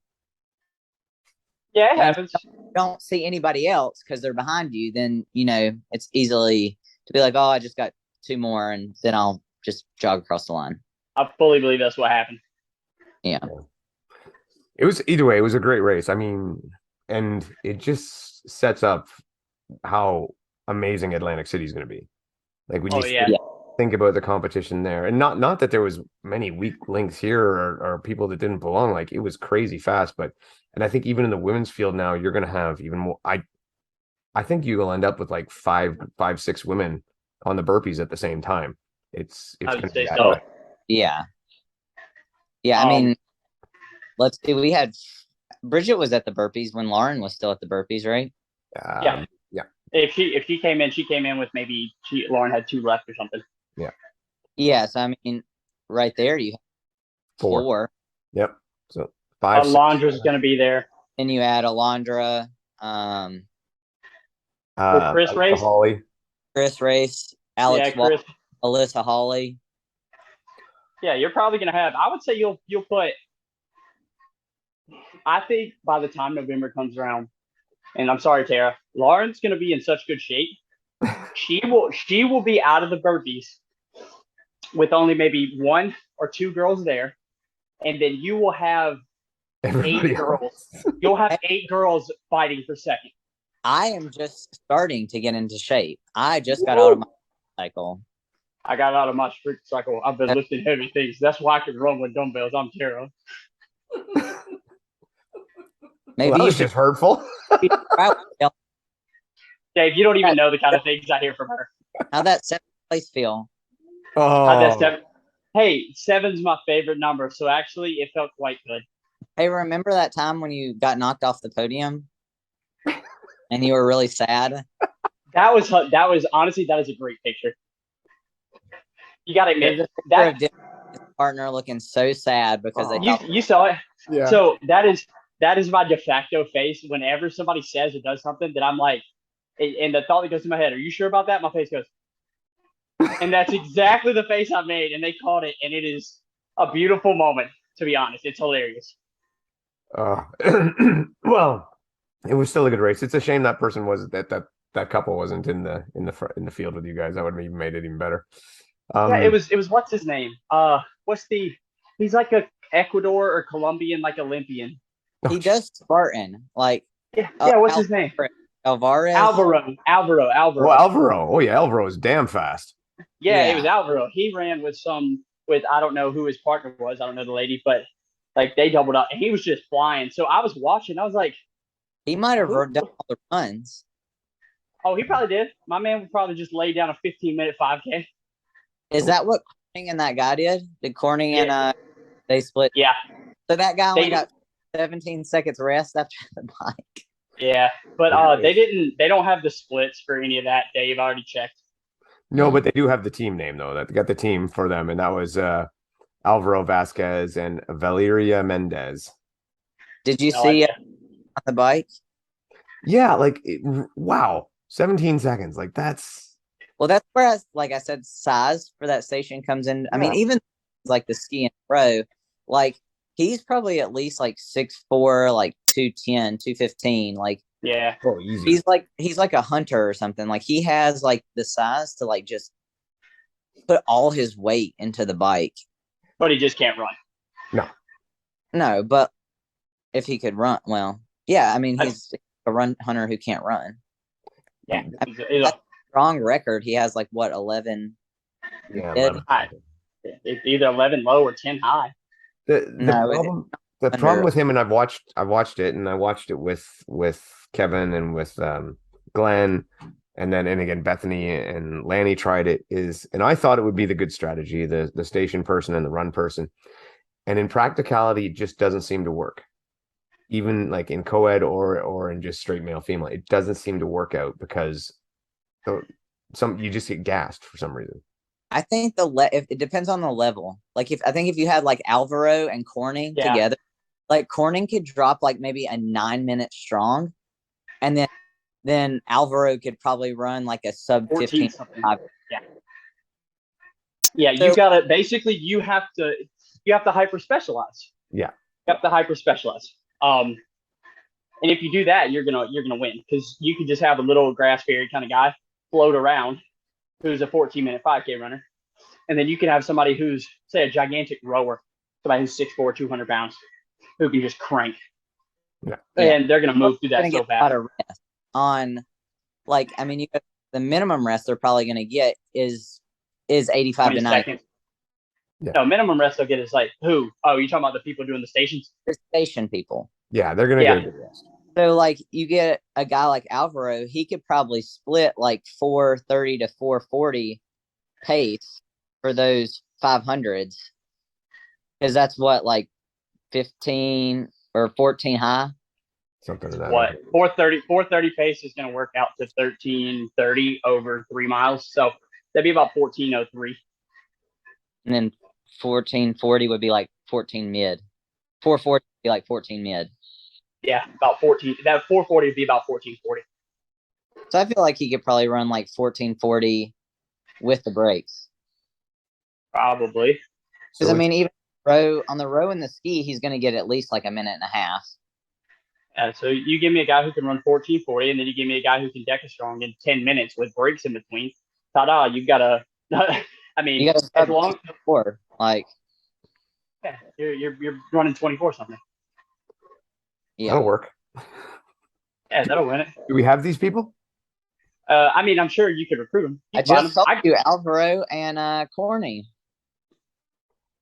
Yeah, it And happens. Don't see anybody else because they're behind you, then it's easily to be like, oh, I just got 2 more, and then I'll just jog across the line. I fully believe that's what happened. Yeah. It was either way, it was a great race. I mean, and it just sets up how amazing Atlantic City is going to be. Like when you think about the competition there, and not that there was many weak links here or people that didn't belong. Like it was crazy fast, and I think even in the women's field now, you're going to have even more. I think you will end up with like five, 6 women on the burpees at the same time. It's I would going to say be so. Yeah. I mean, let's see. We had Bridget was at the burpees when Lauren was still at the burpees, right? Yeah. If she came in with maybe Lauren had 2 left or something. Yeah. Yeah. So I mean, right there you have 4. Yep. So 5. Alondra's going to be there. And you add Alondra. Chris Race. Holly. Chris Race. Alex. Yeah, Chris. Alyssa Holly. Yeah, you're probably going to have. I would say you'll put. I think by the time November comes around, and I'm sorry, Tara, Lauren's going to be in such good shape. She will be out of the burpees with only maybe 1 or 2 girls there, and then you will have Everybody 8 girls. You'll have 8 girls fighting for second. I am just starting to get into shape. I just got out of my cycle. I got out of my street cycle. I've been lifting heavy things. That's why I can run with dumbbells. I'm Tara. Maybe that was just hurtful. Dave, you don't even know the kind of things I hear from her. How'd that 7th place feel? Oh, hey, 7's my favorite number, so actually it felt quite good. Hey, remember that time when you got knocked off the podium and you were really sad? That was honestly, that is a great picture. You got to admit that partner looking so sad because you saw it. Yeah. So that is my de facto face whenever somebody says or does something that I'm like, and the thought that goes to my head, are you sure about that? My face goes, and that's exactly the face I made, and they called it, and it is a beautiful moment. To be honest, it's hilarious. Well, it was still a good race. It's a shame that person was that couple wasn't in the field with you guys. That would have even made it even better. Yeah, it was what's his name? He's like a Ecuador or Colombian like Olympian. He does Spartan like what's his name? Alvaro. Oh, Alvaro. Oh yeah, Alvaro is damn fast. Yeah, it was Alvaro. He ran with I don't know who his partner was. I don't know the lady, but like they doubled up and he was just flying. So I was watching. I was like, he might have done all the runs. Oh, he probably did. My man would probably just lay down a 15-minute 5K. Is that what Corning and that guy did? Did Corning and they split? Yeah. So that guy only got 17 seconds rest after the bike. Yeah, but they don't have the splits for any of that. Dave already checked. No, but they do have the team name though. That got the team for them, and that was Alvaro Vasquez and Valeria Mendez. Did you see on the bike? Yeah, wow, 17 seconds. Like that's. Well, that's where I said, size for that station comes in. I mean, even like the ski and pro, like he's probably at least like 6'4", like 210, 215. Like easy. He's like a hunter or something. Like he has like the size to like just put all his weight into the bike. But he just can't run. No, but if he could run, well, yeah. I mean, he's a run hunter who can't run. Yeah, he's strong record. He has like what 11. Yeah, 11 high. It's either 11 low or 10 high. The problem with him, and I've watched it, and I watched it with Kevin and with Glenn, and again Bethany and Lanny tried it, and I thought it would be the good strategy, the station person and the run person, and in practicality, it just doesn't seem to work. Even like in co-ed or in just straight male female, it doesn't seem to work out because you just get gassed for some reason. I think it depends on the level. Like I think if you had like Alvaro and Corning together, like Corning could drop like maybe a 9-minute strong, and then Alvaro could probably run like a sub 15 something. Yeah, so, you gotta basically you have to hyper specialize. Yeah. You have to hyper specialize. And if you do that, you're gonna win, because you could just have a little grass fairy kind of guy float around who's a 14-minute 5K runner. And then you can have somebody who's, say, a gigantic rower, somebody who's 6'4", 200 pounds, who can just crank. Yeah. And they're going to move through that so fast. A lot of rest on, like, I mean, the minimum rest they're probably going to get is 85 to 90 seconds. Yeah. No, minimum rest they'll get is like who? Oh, you're talking about the people doing the stations? The station people. Yeah, they're going to get a good rest. So, like, you get a guy like Alvaro, he could probably split like 430 to 440 pace for those 500s, because that's what, like 15 or 14 high, something like that. What 430 pace is going to work out to 1330 over 3 miles, so that'd be about 1403. And then 1440 would be like 14 mid. 440 would be like 14 mid. Yeah, about 14. That 440 would be about 1440. So I feel like he could probably run like 1440 with the brakes. Probably. Because, I mean, even on the row and the ski, he's going to get at least like a minute and a half. Yeah, so you give me a guy who can run 1440, and then you give me a guy who can Deka strong in 10 minutes with breaks in between. Ta-da, you've got to – I mean, you got to start long before, like – yeah, you're running 24 something. Yeah. That'll work. Yeah, that'll win it. Do we have these people? I mean, I'm sure you could recruit them. I just told you Alvaro and Corny.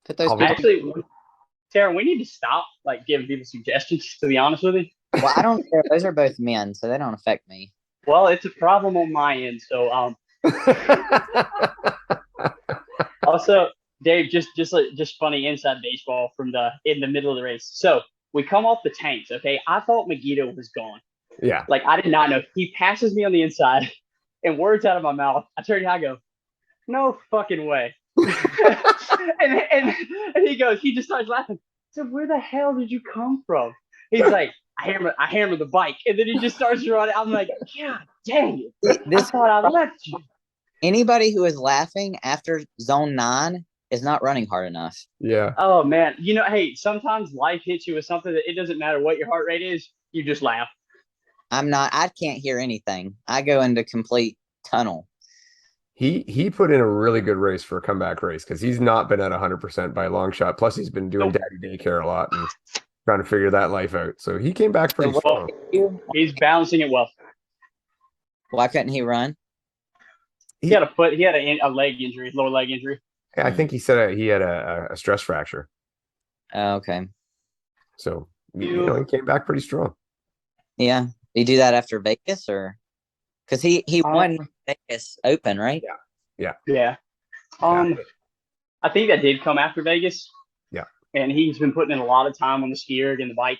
Put those people. Actually, Sarah, we need to stop like giving people suggestions, to be honest with you. Well, I don't care. Those are both men, so they don't affect me. Well, it's a problem on my end. So, also, Dave, just funny inside baseball in the middle of the race. So we come off the tanks. Okay, I thought Megiddo was gone. Yeah. Like, I did not know. He passes me on the inside, and words out of my mouth. I turn to him, I go, no fucking way. and he just starts laughing. So where the hell did you come from? He's like, I hammer the bike. And then he just starts running. I'm like, God dang it. I thought I left you. Anybody who is laughing after zone 9 is not running hard enough. Yeah. Oh, man. You know, hey, sometimes life hits you with something that it doesn't matter what your heart rate is. You just laugh. I can't hear anything. I go into complete tunnel. He put in a really good race for a comeback race, because he's not been at 100% by a long shot. Plus, he's been doing daddy daycare a lot and trying to figure that life out. So he came back pretty strong. He's balancing it well. Why couldn't he run? He had a leg injury, lower leg injury. I think he said he had a stress fracture. Oh, okay. So he came back pretty strong. Yeah. Did he do that after Vegas, or because he won Vegas Open, right? Yeah. I think that did come after Vegas. Yeah. And he's been putting in a lot of time on the ski erg and the bike.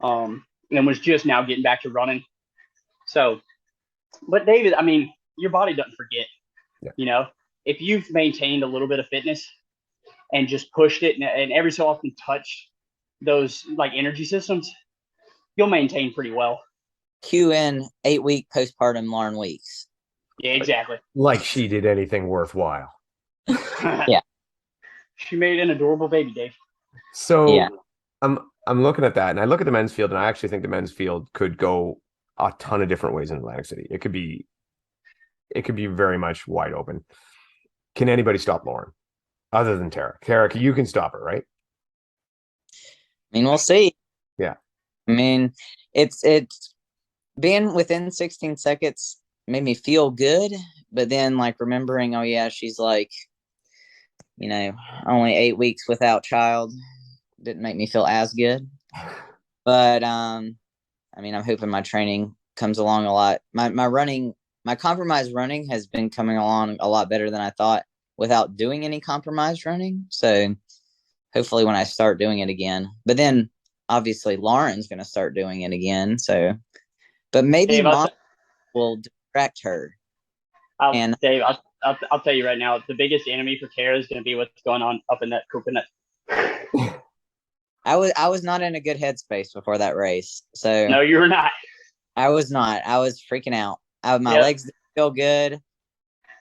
And was just now getting back to running. So, but David, I mean, your body doesn't forget. Yeah. You know, if you've maintained a little bit of fitness and just pushed it and every so often touched those like energy systems, you'll maintain pretty well. Cue in 8-week postpartum Lauren Weeks. Yeah, exactly. Like she did anything worthwhile. Yeah. She made an adorable baby, Dave. So yeah. I'm looking at that, and I look at the men's field, and I actually think the men's field could go a ton of different ways in Atlantic City. It could be very much wide open. Can anybody stop Lauren other than Tara? Tara, you can stop her, right? I mean, we'll see. Yeah. I mean, it's being within 16 seconds made me feel good, but then like remembering, oh yeah, she's like, only 8 weeks without child didn't make me feel as good. But I mean, I'm hoping my training comes along a lot. My compromised running has been coming along a lot better than I thought without doing any compromised running. So hopefully when I start doing it again, but then obviously Lauren's going to start doing it again. So, but maybe Mom will distract her. Dave, I'll tell you right now, the biggest enemy for Tara is going to be what's going on up in that coconut. I was not in a good headspace before that race. So No, you were not. I was not. I was freaking out. My legs didn't feel good.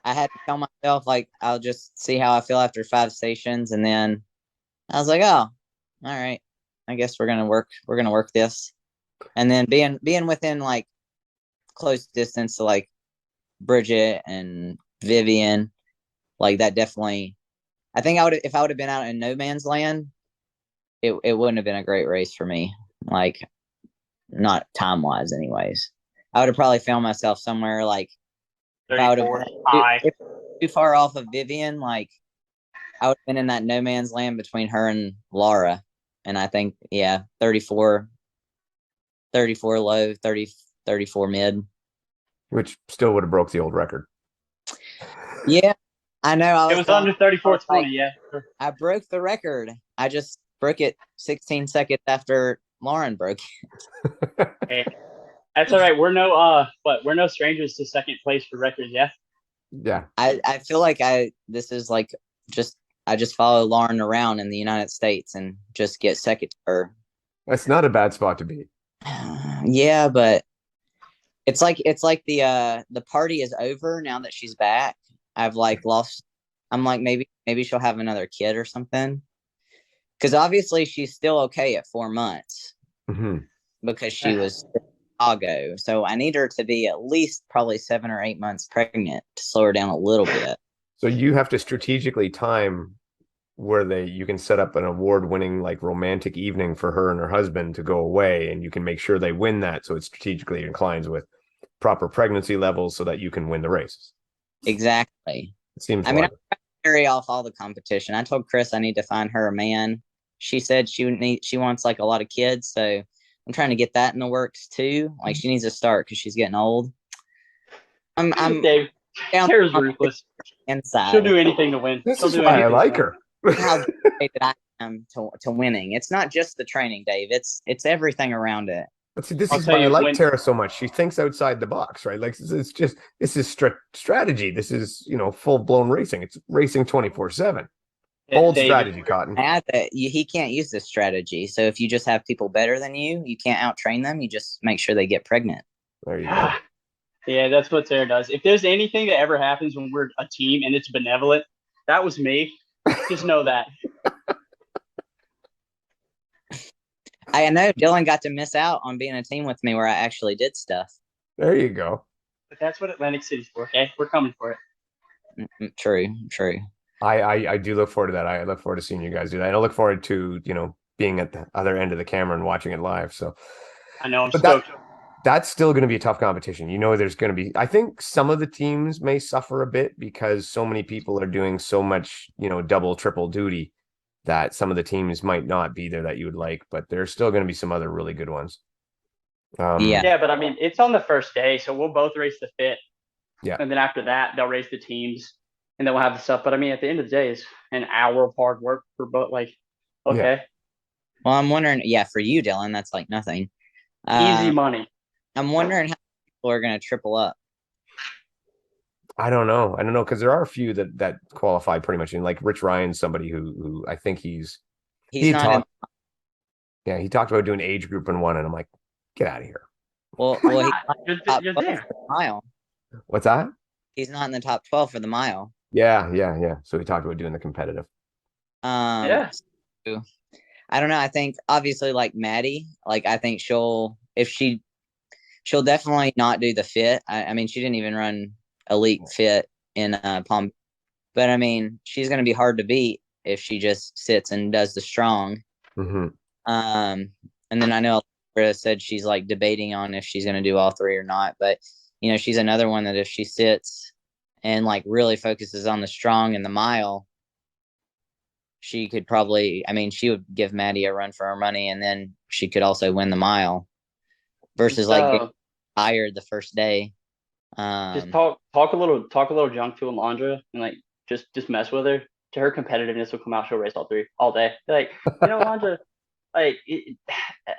I had to tell myself, like, I'll just see how I feel after 5 stations. And then I was like, oh, all right. I guess we're gonna work this. And then being within like close distance to like Bridget and Vivian, like that definitely, I think if I would have been out in no man's land, it wouldn't have been a great race for me. Like, not time wise anyways. I would have probably found myself somewhere like, if I would have been too far off of Vivian, like I would have been in that no man's land between her and Laura. And I think, 34 low, 34 mid. Which still would have broke the old record. Yeah, I know. It was under 34:20, yeah. I broke the record. I just broke it 16 seconds after Lauren broke it. Hey, that's all right. We're no strangers to second place for records, yeah? Yeah. I feel like I just follow Lauren around in the United States and just get second to her. That's not a bad spot to be. Yeah, but it's like the party is over now that she's back. I've like lost. I'm like, maybe she'll have another kid or something. Because obviously she's still okay at 4 months because she was in Chicago. So I need her to be at least probably 7 or 8 months pregnant to slow her down a little bit. So you have to strategically time where you can set up an award-winning like romantic evening for her and her husband to go away, and you can make sure they win that, so it strategically inclines with proper pregnancy levels so that you can win the races. Exactly. It seems. I mean, I carry off all the competition. I told Chris I need to find her a man. She said she wants like a lot of kids, so I'm trying to get that in the works too. Like, she needs to start because she's getting old. I'm Dave. Tara's ruthless. Inside. She'll do anything to win. This is why I like her. How great that I am to winning. It's not just the training, Dave. It's everything around it. But see, this is why I like Tara so much. She thinks outside the box, right? Like, this is strategy. This is, full blown racing. It's racing 24/7. Bold strategy, Cotton. He can't use this strategy. So if you just have people better than you, you can't out train them. You just make sure they get pregnant. There you go. Yeah, that's what Tara does. If there's anything that ever happens when we're a team and it's benevolent, that was me. Just know that. I know Dylan got to miss out on being a team with me where I actually did stuff. There you go. But that's what Atlantic City's for, okay? We're coming for it. True. I do look forward to that. I look forward to seeing you guys do that. And I look forward to, being at the other end of the camera and watching it live. So I know, I'm stoked. That's still going to be a tough competition. There's going to be, I think some of the teams may suffer a bit because so many people are doing so much, double, triple duty that some of the teams might not be there that you would like, but there's still going to be some other really good ones. Yeah, but I mean, it's on the first day, so we'll both race the fit. Yeah. And then after that, they'll race the teams and then we'll have the stuff. But I mean, at the end of the day, it's an hour of hard work for both. Like, okay. Yeah. Well, I'm wondering, for you, Dylan, that's like nothing. Easy money. I'm wondering how people are going to triple up. I don't know because there are a few that qualify pretty much. And like Rich Ryan's somebody who I think he talked about doing age group in one, and I'm like, get out of here. Well, you're there. Mile. What's that? He's not in the top 12 for the mile. Yeah. So he talked about doing the competitive. Yeah. So, I don't know. I think obviously like Maddie, like I think she'll definitely not do the fit. I mean, she didn't even run elite fit in Palm, but I mean, she's going to be hard to beat if she just sits and does the strong. Mm-hmm. And then I know Laura said she's like debating on if she's going to do all 3 or not, but she's another one that if she sits and like really focuses on the strong and the mile, she could probably, she would give Maddie a run for her money, and then she could also win the mile versus like being tired the first day. Just talk a little junk to Alondra and like just mess with her. To her competitiveness will come out. She'll race all 3 all day. Like, Alondra, like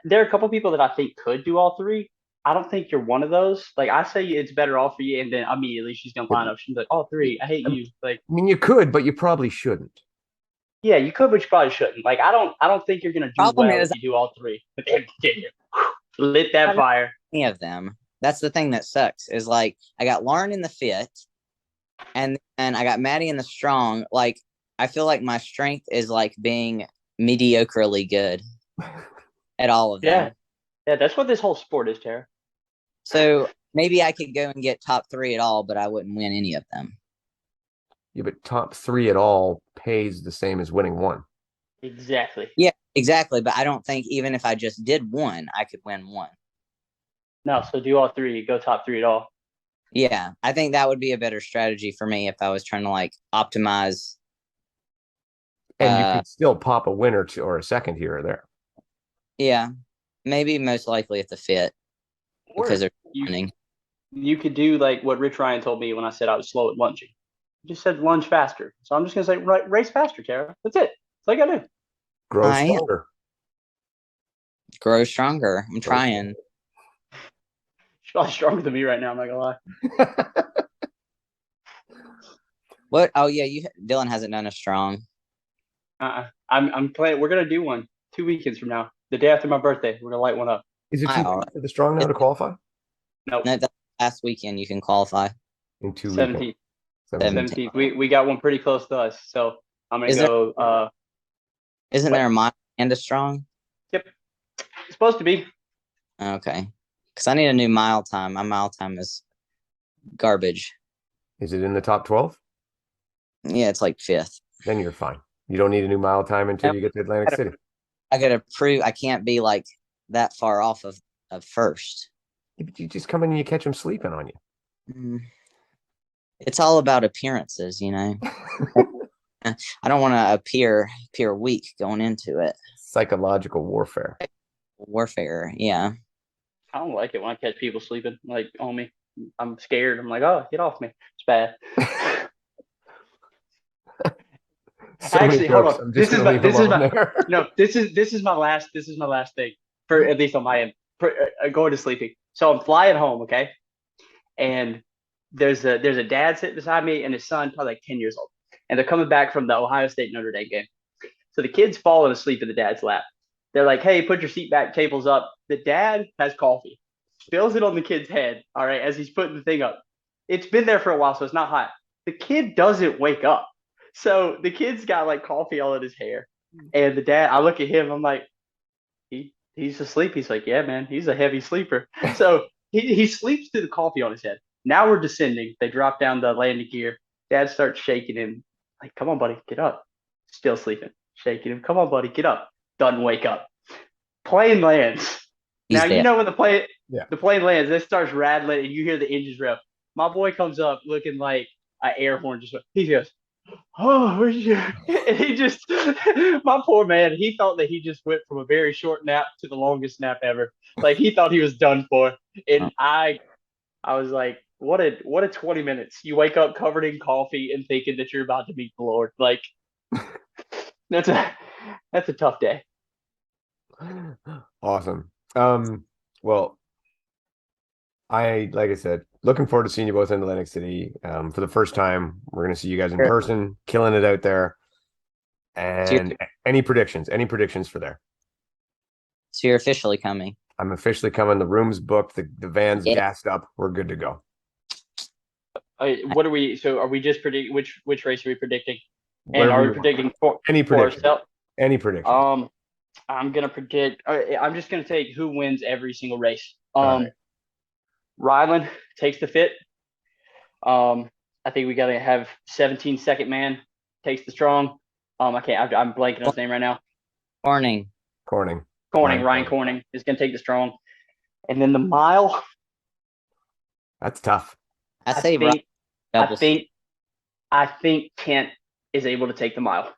there are a couple people that I think could do all 3. I don't think you're one of those. Like I say, it's better off for you, and then immediately she's gonna line up. She's like, "Oh, three, I hate you." Like, I mean, you could, but you probably shouldn't. yeah, you could, but you probably shouldn't. Like, I don't think you're gonna do Problem well is, if you do all three. But then continue. Lit that fire. any of them. That's the thing that sucks. Is like I got Lauren in the fit, and then I got Maddie in the strong. Like I feel like my strength is like being mediocrely good at all of them. Yeah, yeah, that's what this whole sport is, Tara. So maybe I could go and get top 3 at all, but I wouldn't win any of them. Yeah, but top 3 at all pays the same as winning one. Exactly. Yeah, exactly. But I don't think even if I just did one, I could win one. No, so do all three. Go top 3 at all. Yeah, I think that would be a better strategy for me if I was trying to like optimize. And you could still pop a win or two or a second here or there. Yeah, maybe most likely at the fit because they're winning. You could do like what Rich Ryan told me when I said I was slow at lunging. He just said lunge faster. So I'm just gonna say race faster, Tara. That's it. That's all you gotta do. Grow stronger. Grow stronger. I'm trying. She's probably stronger than me right now. I'm not gonna lie. What? Oh yeah, Dylan hasn't done a strong. I'm playing. We're gonna do one 2 weekends from now. The day after my birthday, we're gonna light one up. Is it too late for the strong now to qualify? Nope. No, that's last weekend you can qualify. In 2 17th. weekends. 17th. We got one pretty close to us, so I'm gonna go. Isn't there a mile and a strong? Yep. It's supposed to be. Okay. Because I need a new mile time. My mile time is garbage. Is it in the top 12? Yeah, it's like 5th. Then you're fine. You don't need a new mile time until you get to Atlantic City. I gotta prove I can't be like that far off of first. Yeah, but you just come in and you catch them sleeping on you. It's all about appearances, you know. I don't want to appear weak going into it. Psychological warfare. Warfare, yeah. I don't like it when I catch people sleeping like on me. I'm scared. I'm like, oh, get off me. It's bad. Actually, hold on. This is my last thing for at least on my end for going to sleeping. So I'm flying home, okay, and there's a dad sitting beside me and his son, probably like 10 years old, and they're coming back from the Ohio State Notre Dame game. So the kid's falling asleep in the dad's lap. They're like, hey, put your seat back, tables up. The dad has coffee, spills it on the kid's head, all right, as he's putting the thing up. It's been there for a while, so it's not hot. The kid doesn't wake up. So the kid's got like coffee all in his hair. And the dad, I look at him, I'm like, he's asleep. He's like, yeah, man, he's a heavy sleeper. So he sleeps through the coffee on his head. Now we're descending. They drop down the landing gear. Dad starts shaking him. Like, come on, buddy, get up. Still sleeping. Shaking him. Come on, buddy, get up. Doesn't wake up. Plane lands. Now you know when the plane lands, it starts rattling and you hear the engines rev. My boy comes up looking like an air horn. He goes, oh, where's you? And he just, my poor man, he thought that he just went from a very short nap to the longest nap ever. Like he thought he was done for. And I was like, what a 20 minutes. You wake up covered in coffee and thinking that you're about to meet the Lord. Like that's a tough day. Awesome. Well, like I said, looking forward to seeing you both in Atlantic City. For the first time, we're going to see you guys in person, killing it out there. And any predictions for there? So you're officially coming. I'm officially coming. The room's booked. The van's gassed up. We're good to go. What are we? So are we just predicting which race are we predicting? And are we predicting any prediction? Any prediction? I'm gonna predict. I'm just gonna take who wins every single race. Right. Ryland takes the fit. I think we gotta have 17-second man takes the strong. I can't. I'm blanking on his name right now. Corning. Ryan Corning is gonna take the strong, and then the mile. That's tough. I think Kent is able to take the mile.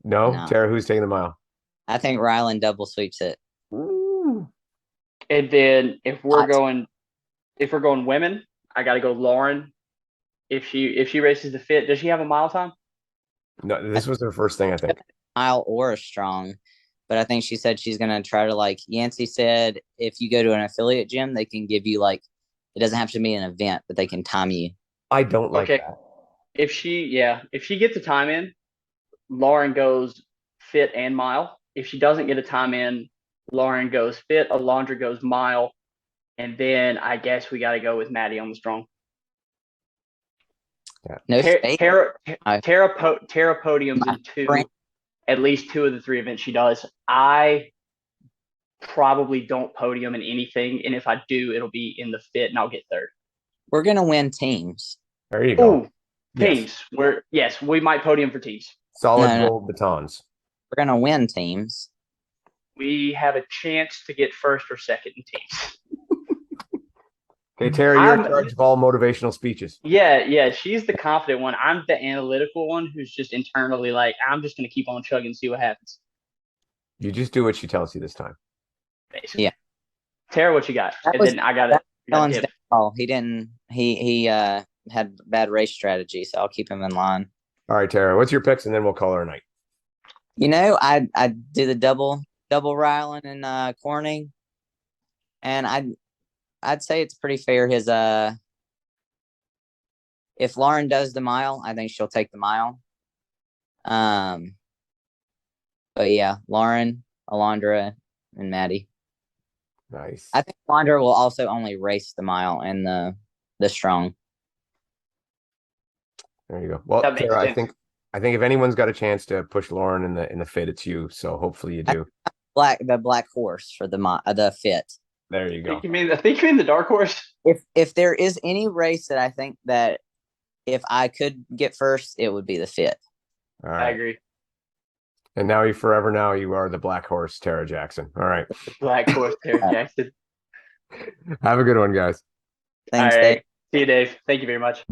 No. Tara, who's taking the mile? I think Ryland double sweeps it. Ooh. And then if we're going women, I got to go Lauren. If she races the fit, does she have a mile time? No, this was her first thing, I think. Mile or a strong. but I think she said she's gonna try to like Yancey said if you go to an affiliate gym, they can give you like it doesn't have to be an event, but they can time you. I don't like Okay. that. If she gets a time in, Lauren goes fit and mile. If she doesn't get a time in, Lauren goes fit, Alondra goes mile, and then I guess we got to go with Maddie on the strong. Yeah. No space. Terra podiums in at least two of the three events she does. I probably don't podium in anything, and if I do, it'll be in the fit, and I'll get third. We're gonna win teams. There you go. Ooh, teams. Yes, we might podium for teams. Solid gold batons. We're gonna win teams. We have a chance to get first or second in teams. Okay, Terry, you're in charge of all motivational speeches. Yeah, she's the confident one. I'm the analytical one who's just internally like, I'm just going to keep on chugging and see what happens. You just do what she tells you this time. Basically. Yeah. Tara, what you got? And then I got it. Oh, he didn't. He had bad race strategy, so I'll keep him in line. All right, Tara, what's your picks, and then we'll call her a night. You know, I do the double Rylan and Corning, and I'd say it's pretty fair. His if Lauren does the mile, I think she'll take the mile. But yeah, Lauren, Alondra, and Maddie. Nice. I think Alondra will also only race the mile and the strong. There you go. Well, Tara, I think if anyone's got a chance to push Lauren in the fit, it's you. So hopefully you do. The black horse for the fit. There you go. I think you mean the dark horse. If there is any race that I think that if I could get first, it would be the fit. All right. I agree. And now you are the black horse, Tara Jackson. All right. Black horse, Tara Jackson. Have a good one, guys. Thanks, All right. Dave. See you, Dave. Thank you very much.